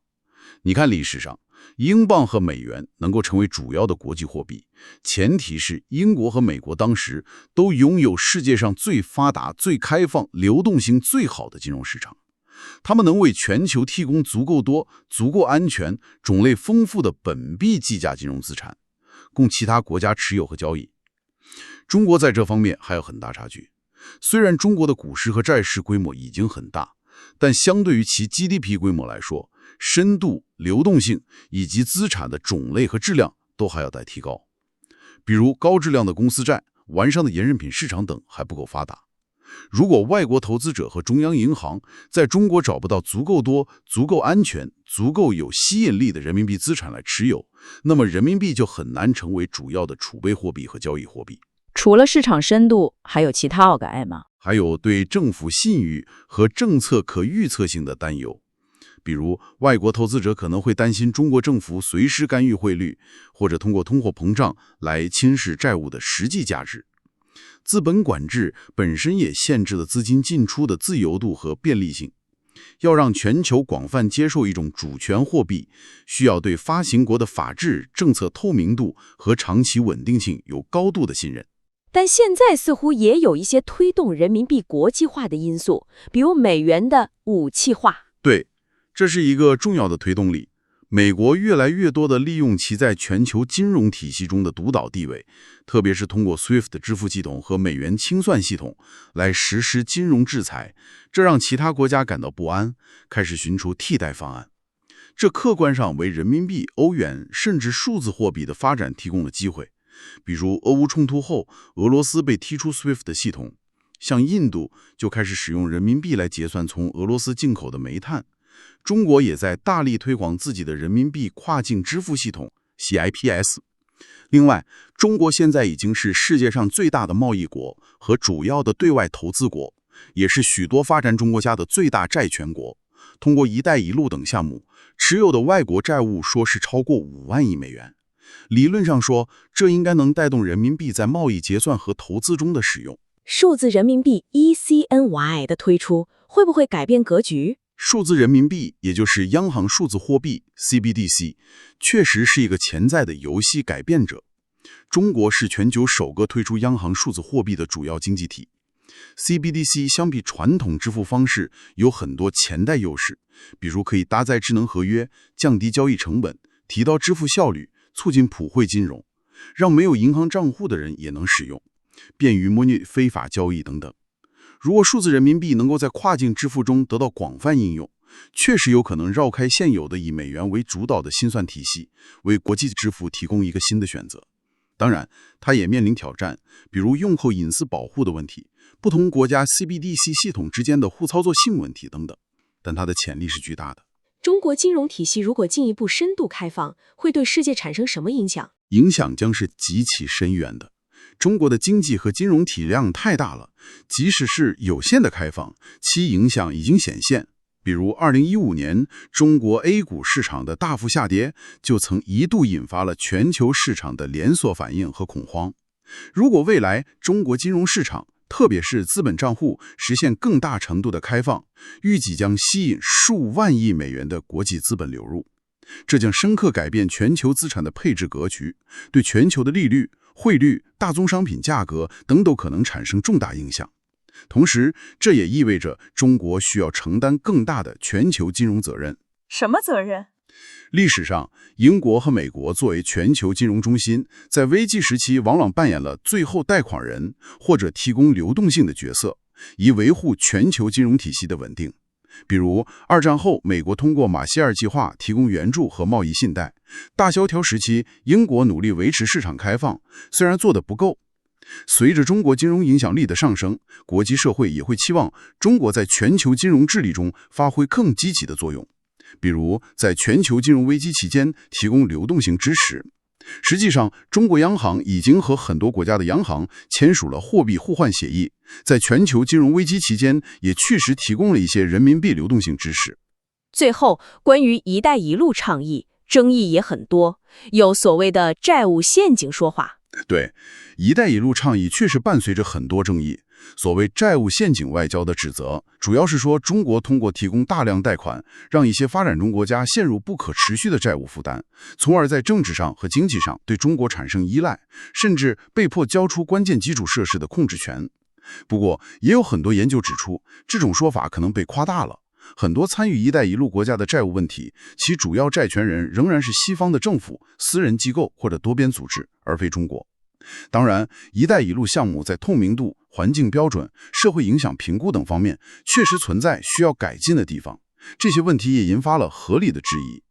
S2: 你看历史上，英镑和美元能够成为主要的国际货币，前提是英国和美国当时都拥有世界上最发达、最开放、流动性最好的金融市场。他们能为全球提供足够多、足够安全、种类丰富的本币计价金融资产，供其他国家持有和交易。中国在这方面还有很大差距。虽然中国的股市和债市规模已经很大，但相对于其 GDP 规模来说，深度、流动性以及资产的种类和质量都还要待提高。比如高质量的公司债、完善的衍生品市场等还不够发达。如果外国投资者和中央银行在中国找不到足够多、足够安全、足够有吸引力的人民币资产来持有，那么人民币就很难成为主要的储备货币和交易货币。
S5: 除了市场深度，还有其他奥格艾吗？
S2: 还有对政府信誉和政策可预测性的担忧，比如外国投资者可能会担心中国政府随时干预汇率，或者通过通货膨胀来侵蚀债务的实际价值。资本管制本身也限制了资金进出的自由度和便利性。要让全球广泛接受一种主权货币，需要对发行国的法治、政策透明度和长期稳定性有高度的信任。
S1: 但现在似乎也有一些推动人民币国际化的因素，比如美元的武器化。
S2: 对，这是一个重要的推动力。美国越来越多地利用其在全球金融体系中的独岛地位，特别是通过 SWIFT 支付系统和美元清算系统来实施金融制裁，这让其他国家感到不安，开始寻求替代方案。这客观上为人民币、欧元甚至数字货币的发展提供了机会。比如俄乌冲突后，俄罗斯被踢出 SWIFT 系统，像印度就开始使用人民币来结算从俄罗斯进口的煤炭。中国也在大力推广自己的人民币跨境支付系统 CIPS。另外，中国现在已经是世界上最大的贸易国和主要的对外投资国，也是许多发展中国家的最大债权国。通过“一带一路”等项目，持有的外国债务说是超过5万亿美元。理论上说，这应该能带动人民币在贸易结算和投资中的使用。
S1: 数字人民币 ECNY 的推出，会不会改变格局？
S2: 数字人民币，也就是央行数字货币 CBDC， 确实是一个潜在的游戏改变者。中国是全球首个推出央行数字货币的主要经济体。CBDC 相比传统支付方式有很多潜在优势，比如可以搭载智能合约，降低交易成本，提高支付效率，促进普惠金融，让没有银行账户的人也能使用，便于模拟非法交易等等。如果数字人民币能够在跨境支付中得到广泛应用，确实有可能绕开现有的以美元为主导的心算体系，为国际支付提供一个新的选择。当然，它也面临挑战，比如用户隐私保护的问题，不同国家 CBDC 系统之间的互操作性问题等等，但它的潜力是巨大的。
S1: 中国金融体系如果进一步深度开放，会对世界产生什么影响？
S2: 影响将是极其深远的。中国的经济和金融体量太大了，即使是有限的开放，其影响已经显现。比如2015年，中国 A 股市场的大幅下跌，就曾一度引发了全球市场的连锁反应和恐慌。如果未来中国金融市场，特别是资本账户实现更大程度的开放，预计将吸引数万亿美元的国际资本流入，这将深刻改变全球资产的配置格局，对全球的利率、汇率、大宗商品价格等都可能产生重大影响。同时，这也意味着中国需要承担更大的全球金融责任。
S11: 什么责任？
S2: 历史上，英国和美国作为全球金融中心，在危机时期往往扮演了最后贷款人或者提供流动性的角色，以维护全球金融体系的稳定。比如，二战后，美国通过马歇尔计划提供援助和贸易信贷；大萧条时期，英国努力维持市场开放，虽然做得不够。随着中国金融影响力的上升，国际社会也会期望中国在全球金融治理中发挥更积极的作用，比如在全球金融危机期间提供流动性支持。实际上，中国央行已经和很多国家的央行签署了货币互换协议，在全球金融危机期间也确实提供了一些人民币流动性支持。
S1: 最后，关于“一带一路”倡议，争议也很多，有所谓的债务陷阱说法。
S2: 对，一带一路倡议确实伴随着很多争议。所谓债务陷阱外交的指责，主要是说中国通过提供大量贷款，让一些发展中国家陷入不可持续的债务负担，从而在政治上和经济上对中国产生依赖，甚至被迫交出关键基础设施的控制权。不过，也有很多研究指出，这种说法可能被夸大了。很多参与“一带一路”国家的债务问题，其主要债权人仍然是西方的政府、私人机构或者多边组织，而非中国。当然，“一带一路”项目在透明度、环境标准、社会影响评估等方面确实存在需要改进的地方，这些问题也引发了合理的质疑。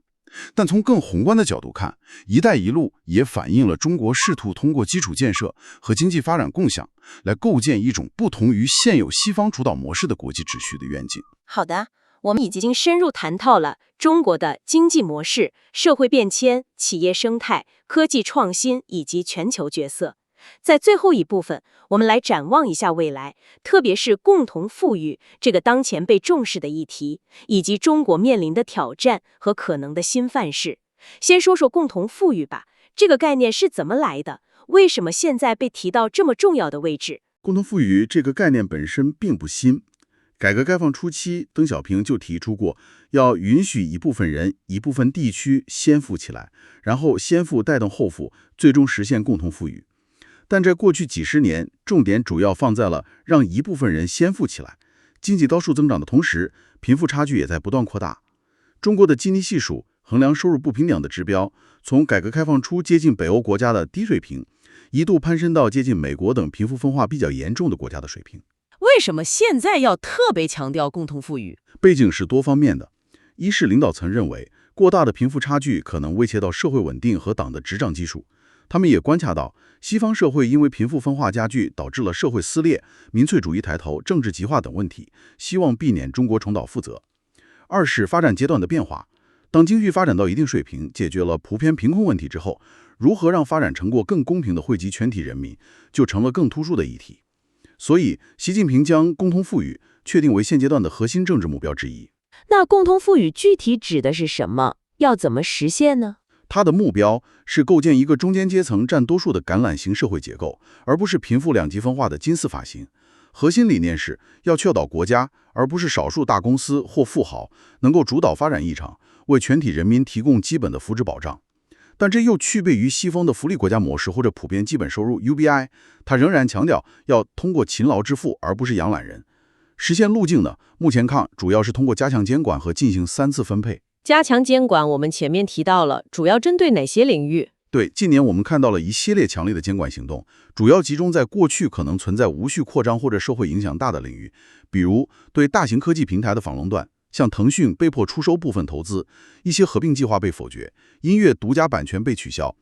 S2: 但从更宏观的角度看，“一带一路”也反映了中国试图通过基础建设和经济发展共享，来构建一种不同于现有西方主导模式的国际秩序的愿景。
S1: 好的，我们已经深入谈到了中国的经济模式、社会变迁、企业生态、科技创新以及全球角色。在最后一部分，我们来展望一下未来，特别是共同富裕这个当前被重视的议题，以及中国面临的挑战和可能的新范式。先说说共同富裕吧，这个概念是怎么来的？为什么现在被提到这么重要的位置？
S2: 共同富裕这个概念本身并不新，改革开放初期，邓小平就提出过，要允许一部分人、一部分地区先富起来，然后先富带动后富，最终实现共同富裕。但在过去几十年，重点主要放在了让一部分人先富起来。经济高速增长的同时，贫富差距也在不断扩大。中国的基尼系数衡量收入不平等的指标，从改革开放初接近北欧国家的低水平，一度攀升到接近美国等贫富分化比较严重的国家的水平。
S3: 为什么现在要特别强调共同富裕？
S2: 背景是多方面的。一是领导层认为，过大的贫富差距可能威胁到社会稳定和党的执掌基础。他们也观察到，西方社会因为贫富分化加剧，导致了社会撕裂、民粹主义抬头、政治极化等问题，希望避免中国重蹈覆辙。二是发展阶段的变化，当经济发展到一定水平，解决了普遍贫困问题之后，如何让发展成果更公平地惠及全体人民，就成了更突出的议题。所以，习近平将共同富裕确定为现阶段的核心政治目标之一。
S1: 那共同富裕具体指的是什么？要怎么实现呢？
S2: 它的目标是构建一个中间阶层占多数的橄榄型社会结构，而不是贫富两极分化的金字塔型。核心理念是要确保国家，而不是少数大公司或富豪，能够主导发展异常，为全体人民提供基本的福祉保障。但这又区别于西方的福利国家模式或者普遍基本收入 UBI， 它仍然强调要通过勤劳致富，而不是养懒人。实现路径呢，目前看主要是通过加强监管和进行3次分配。
S1: 加强监管，我们前面提到了，主要针对哪些领域？
S2: 对，近年我们看到了一系列强烈的监管行动，主要集中在过去可能存在无序扩张或者社会影响大的领域，比如对大型科技平台的反垄断，像腾讯被迫出收部分投资，一些合并计划被否决，音乐独家版权被取消；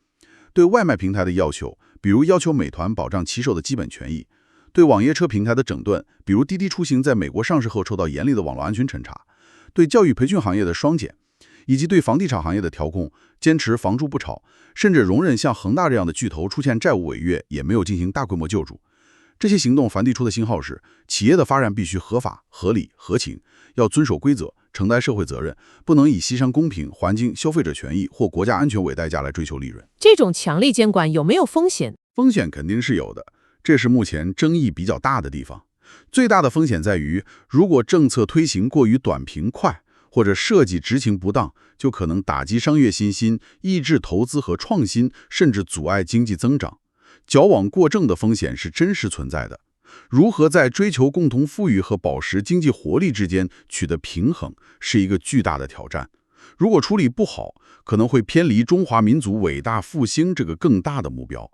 S2: 对外卖平台的要求，比如要求美团保障骑手的基本权益；对网约车平台的整顿，比如滴滴出行在美国上市后受到严厉的网络安全审查；对教育培训行业的双减，以及对房地产行业的调控，坚持房住不炒，甚至容忍像恒大这样的巨头出现债务违约，也没有进行大规模救助。这些行动传递出的信号是，企业的发展必须合法、合理、合情，要遵守规则，承担社会责任，不能以牺牲公平、环境、消费者权益或国家安全为代价来追求利润。
S5: 这种强力监管有没有风险？
S2: 风险肯定是有的，这是目前争议比较大的地方。最大的风险在于，如果政策推行过于短平快，或者设计执行不当，就可能打击商业信心，抑制投资和创新，甚至阻碍经济增长。矫枉过正的风险是真实存在的。如何在追求共同富裕和保持经济活力之间取得平衡，是一个巨大的挑战。如果处理不好，可能会偏离中华民族伟大复兴这个更大的目标。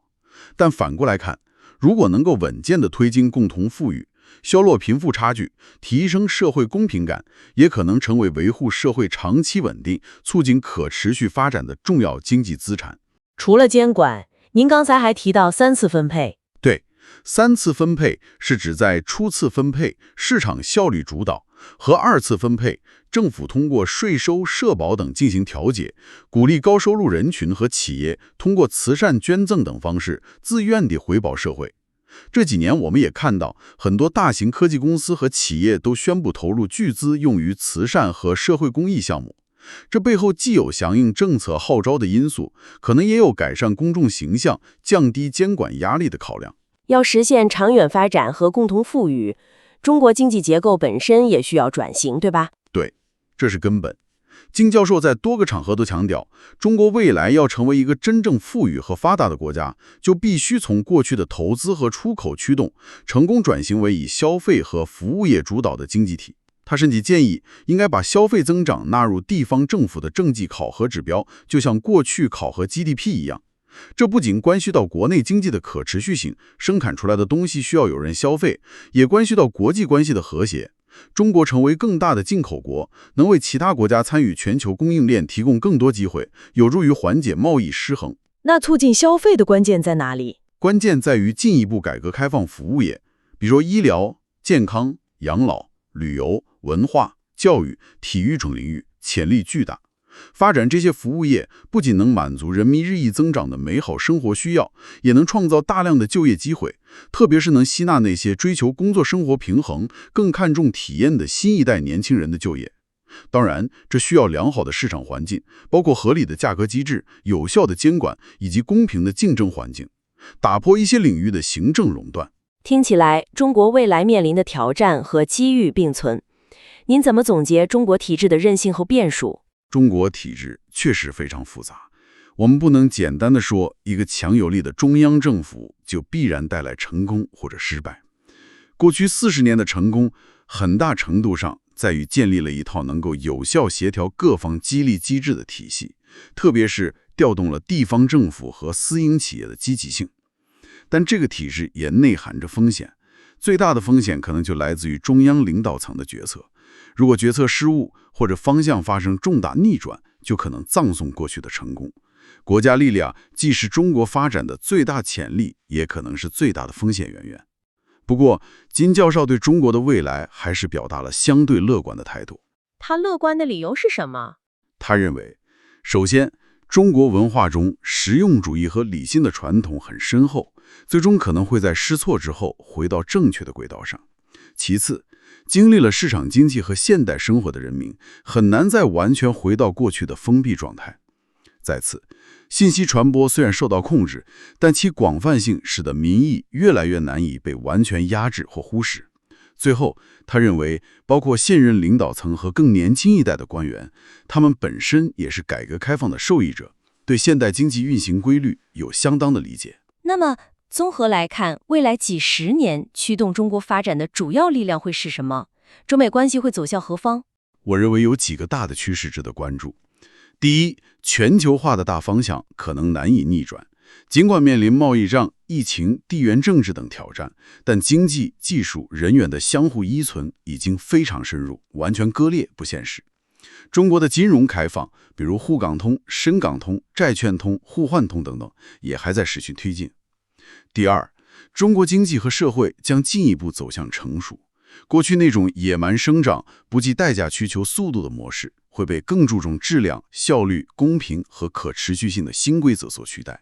S2: 但反过来看，如果能够稳健地推进共同富裕，削弱贫富差距，提升社会公平感，也可能成为维护社会长期稳定、促进可持续发展的重要经济资产。
S1: 除了监管，您刚才还提到3次分配。
S2: 对，3次分配是指在初次分配市场效率主导和2次分配政府通过税收、社保等进行调节，鼓励高收入人群和企业通过慈善捐赠等方式自愿地回报社会。这几年我们也看到，很多大型科技公司和企业都宣布投入巨资用于慈善和社会公益项目。这背后既有响应政策号召的因素，可能也有改善公众形象、降低监管压力的考量。
S1: 要实现长远发展和共同富裕，中国经济结构本身也需要转型，对吧？
S2: 对，这是根本。金教授在多个场合都强调，中国未来要成为一个真正富裕和发达的国家，就必须从过去的投资和出口驱动，成功转型为以消费和服务业主导的经济体。他甚至建议，应该把消费增长纳入地方政府的政绩考核指标，就像过去考核 GDP 一样。这不仅关系到国内经济的可持续性，生产出来的东西需要有人消费，也关系到国际关系的和谐。中国成为更大的进口国，能为其他国家参与全球供应链提供更多机会，有助于缓解贸易失衡。
S5: 那促进消费的关键在哪里？
S2: 关键在于进一步改革开放服务业，比如说医疗、健康、养老、旅游、文化、教育、体育等领域潜力巨大。发展这些服务业，不仅能满足人民日益增长的美好生活需要，也能创造大量的就业机会，特别是能吸纳那些追求工作生活平衡、更看重体验的新一代年轻人的就业。当然，这需要良好的市场环境，包括合理的价格机制、有效的监管以及公平的竞争环境，打破一些领域的行政垄断。
S1: 听起来，中国未来面临的挑战和机遇并存。您怎么总结中国体制的韧性和变数？
S2: 中国体制确实非常复杂，我们不能简单的说一个强有力的中央政府就必然带来成功或者失败。过去40年的成功，很大程度上在于建立了一套能够有效协调各方激励机制的体系，特别是调动了地方政府和私营企业的积极性。但这个体制也内含着风险，最大的风险可能就来自于中央领导层的决策。如果决策失误或者方向发生重大逆转，就可能葬送过去的成功。国家力量既是中国发展的最大潜力，也可能是最大的风险源源。不过，金教授对中国的未来还是表达了相对乐观的态度。
S1: 他乐观的理由是什么？
S2: 他认为，首先，中国文化中实用主义和理性的传统很深厚，最终可能会在试错之后回到正确的轨道上。其次，经历了市场经济和现代生活的人民，很难再完全回到过去的封闭状态。再次，信息传播虽然受到控制，但其广泛性使得民意越来越难以被完全压制或忽视。最后，他认为，包括现任领导层和更年轻一代的官员，他们本身也是改革开放的受益者，对现代经济运行规律有相当的理解。
S7: 那么，综合来看，未来几十年驱动中国发展的主要力量会是什么？中美关系会走向何方？
S2: 我认为有几个大的趋势值得关注。第一，全球化的大方向可能难以逆转。尽管面临贸易战、疫情、地缘政治等挑战，但经济、技术、人员的相互依存已经非常深入，完全割裂不现实。中国的金融开放，比如沪港通、深港通、债券通、互换通等等，也还在持续推进。第二，中国经济和社会将进一步走向成熟。过去那种野蛮生长、不计代价需求速度的模式，会被更注重质量、效率、公平和可持续性的新规则所取代。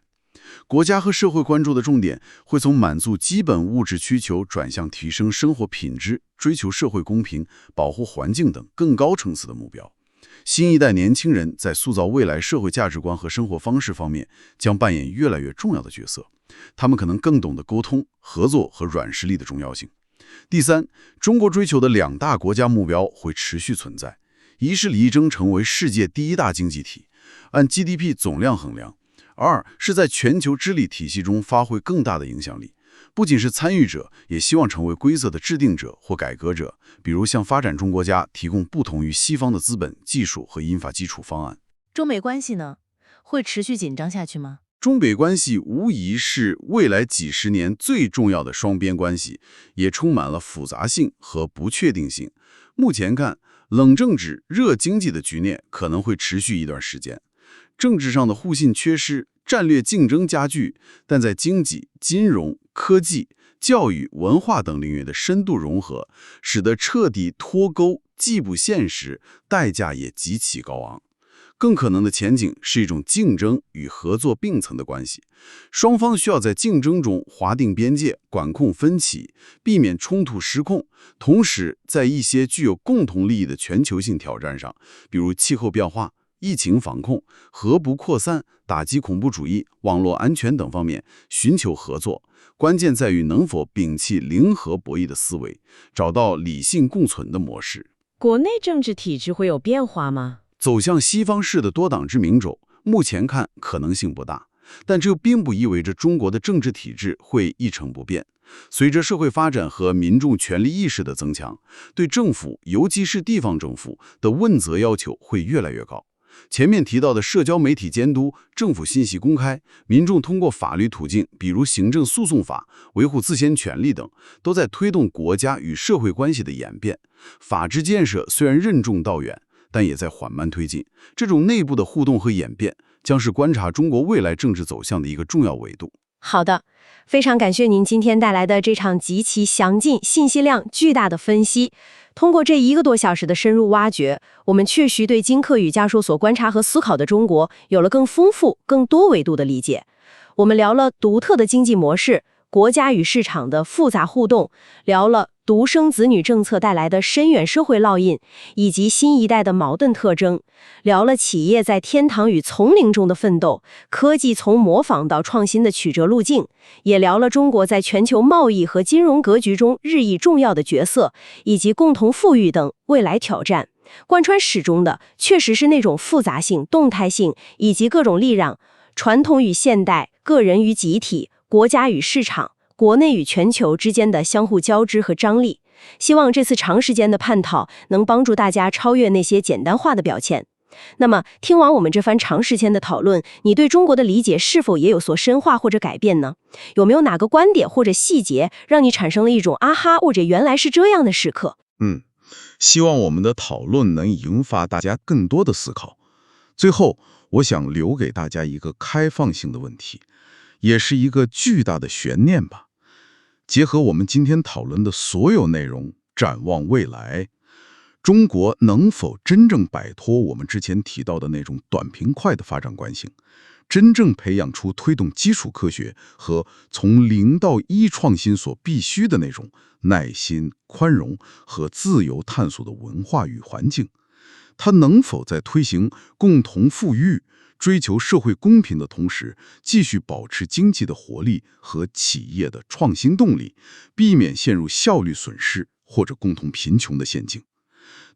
S2: 国家和社会关注的重点会从满足基本物质需求转向提升生活品质、追求社会公平、保护环境等更高层次的目标。新一代年轻人在塑造未来社会价值观和生活方式方面将扮演越来越重要的角色，他们可能更懂得沟通、合作和软实力的重要性。第三，中国追求的2大国家目标会持续存在，一是力争成为世界第1大经济体，按 GDP 总量衡量；二是在全球治理体系中发挥更大的影响力，不仅是参与者，也希望成为规则的制定者或改革者，比如向发展中国家提供不同于西方的资本、技术和印发基础方案。
S8: 中美关系呢，会持续紧张下去吗？
S2: 中美关系无疑是未来几十年最重要的双边关系，也充满了复杂性和不确定性。目前看，冷政治、热经济的局面可能会持续一段时间，政治上的互信缺失，战略竞争加剧，但在经济、金融、科技、教育、文化等领域的深度融合，使得彻底脱钩既不现实，代价也极其高昂。更可能的前景是一种竞争与合作并存的关系，双方需要在竞争中划定边界，管控分歧，避免冲突失控。同时，在一些具有共同利益的全球性挑战上，比如气候变化、疫情防控、核不扩散、打击恐怖主义、网络安全等方面寻求合作。关键在于能否摒弃零和博弈的思维，找到理性共存的模式。
S1: 国内政治体制会有变化吗？
S2: 走向西方式的多党制民主，目前看可能性不大，但这又并不意味着中国的政治体制会一成不变。随着社会发展和民众权利意识的增强，对政府，尤其是地方政府的问责要求会越来越高。前面提到的社交媒体监督、政府信息公开、民众通过法律途径，比如行政诉讼法，维护自身权利等，都在推动国家与社会关系的演变。法治建设虽然任重道远，但也在缓慢推进。这种内部的互动和演变，将是观察中国未来政治走向的一个重要维度。
S1: 好的，非常感谢您今天带来的这场极其详尽、信息量巨大的分析。通过这1个多小时的深入挖掘，我们确实对金克宇教授所观察和思考的中国有了更丰富、更多维度的理解。我们聊了独特的经济模式、国家与市场的复杂互动，聊了独生子女政策带来的深远社会烙印，以及新一代的矛盾特征，聊了企业在天堂与丛林中的奋斗，科技从模仿到创新的曲折路径，也聊了中国在全球贸易和金融格局中日益重要的角色，以及共同富裕等未来挑战。贯穿始终的，确实是那种复杂性、动态性以及各种力量，传统与现代、个人与集体、国家与市场、国内与全球之间的相互交织和张力。希望这次长时间的探讨能帮助大家超越那些简单化的表现。那么，听完我们这番长时间的讨论，你对中国的理解是否也有所深化或者改变呢？有没有哪个观点或者细节让你产生了一种啊哈或者原来是这样的时刻？
S11: 希望我们的讨论能引发大家更多的思考。最后，我想留给大家一个开放性的问题，也是一个巨大的悬念吧。结合我们今天讨论的所有内容，展望未来，中国能否真正摆脱我们之前提到的那种短平快的发展惯性，真正培养出推动基础科学和从0到1创新所必须的那种耐心、宽容和自由探索的文化与环境？它能否在推行共同富裕、追求社会公平的同时，继续保持经济的活力和企业的创新动力，避免陷入效率损失或者共同贫穷的陷阱？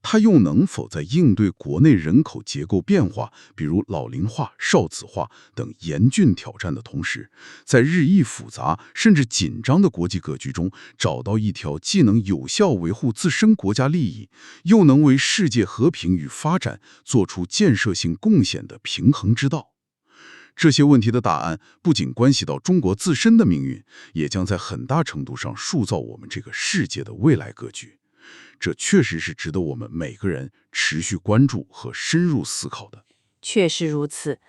S11: 它又能否在应对国内人口结构变化，比如老龄化、少子化等严峻挑战的同时，在日益复杂甚至紧张的国际格局中，找到一条既能有效维护自身国家利益，又能为世界和平与发展做出建设性贡献的平衡之道？这些问题的答案不仅关系到中国自身的命运，也将在很大程度上塑造我们这个世界的未来格局。这确实是值得我们每个人持续关注和深入思考的。
S1: 确实如此。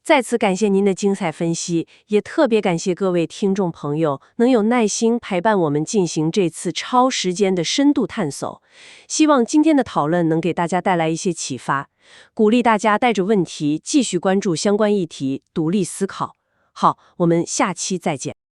S1: 再次感谢您的精彩分析，也特别感谢各位听众朋友能有耐心陪伴我们进行这次超时间的深度探索。希望今天的讨论能给大家带来一些启发，鼓励大家带着问题继续关注相关议题，独立思考。好，我们下期再见。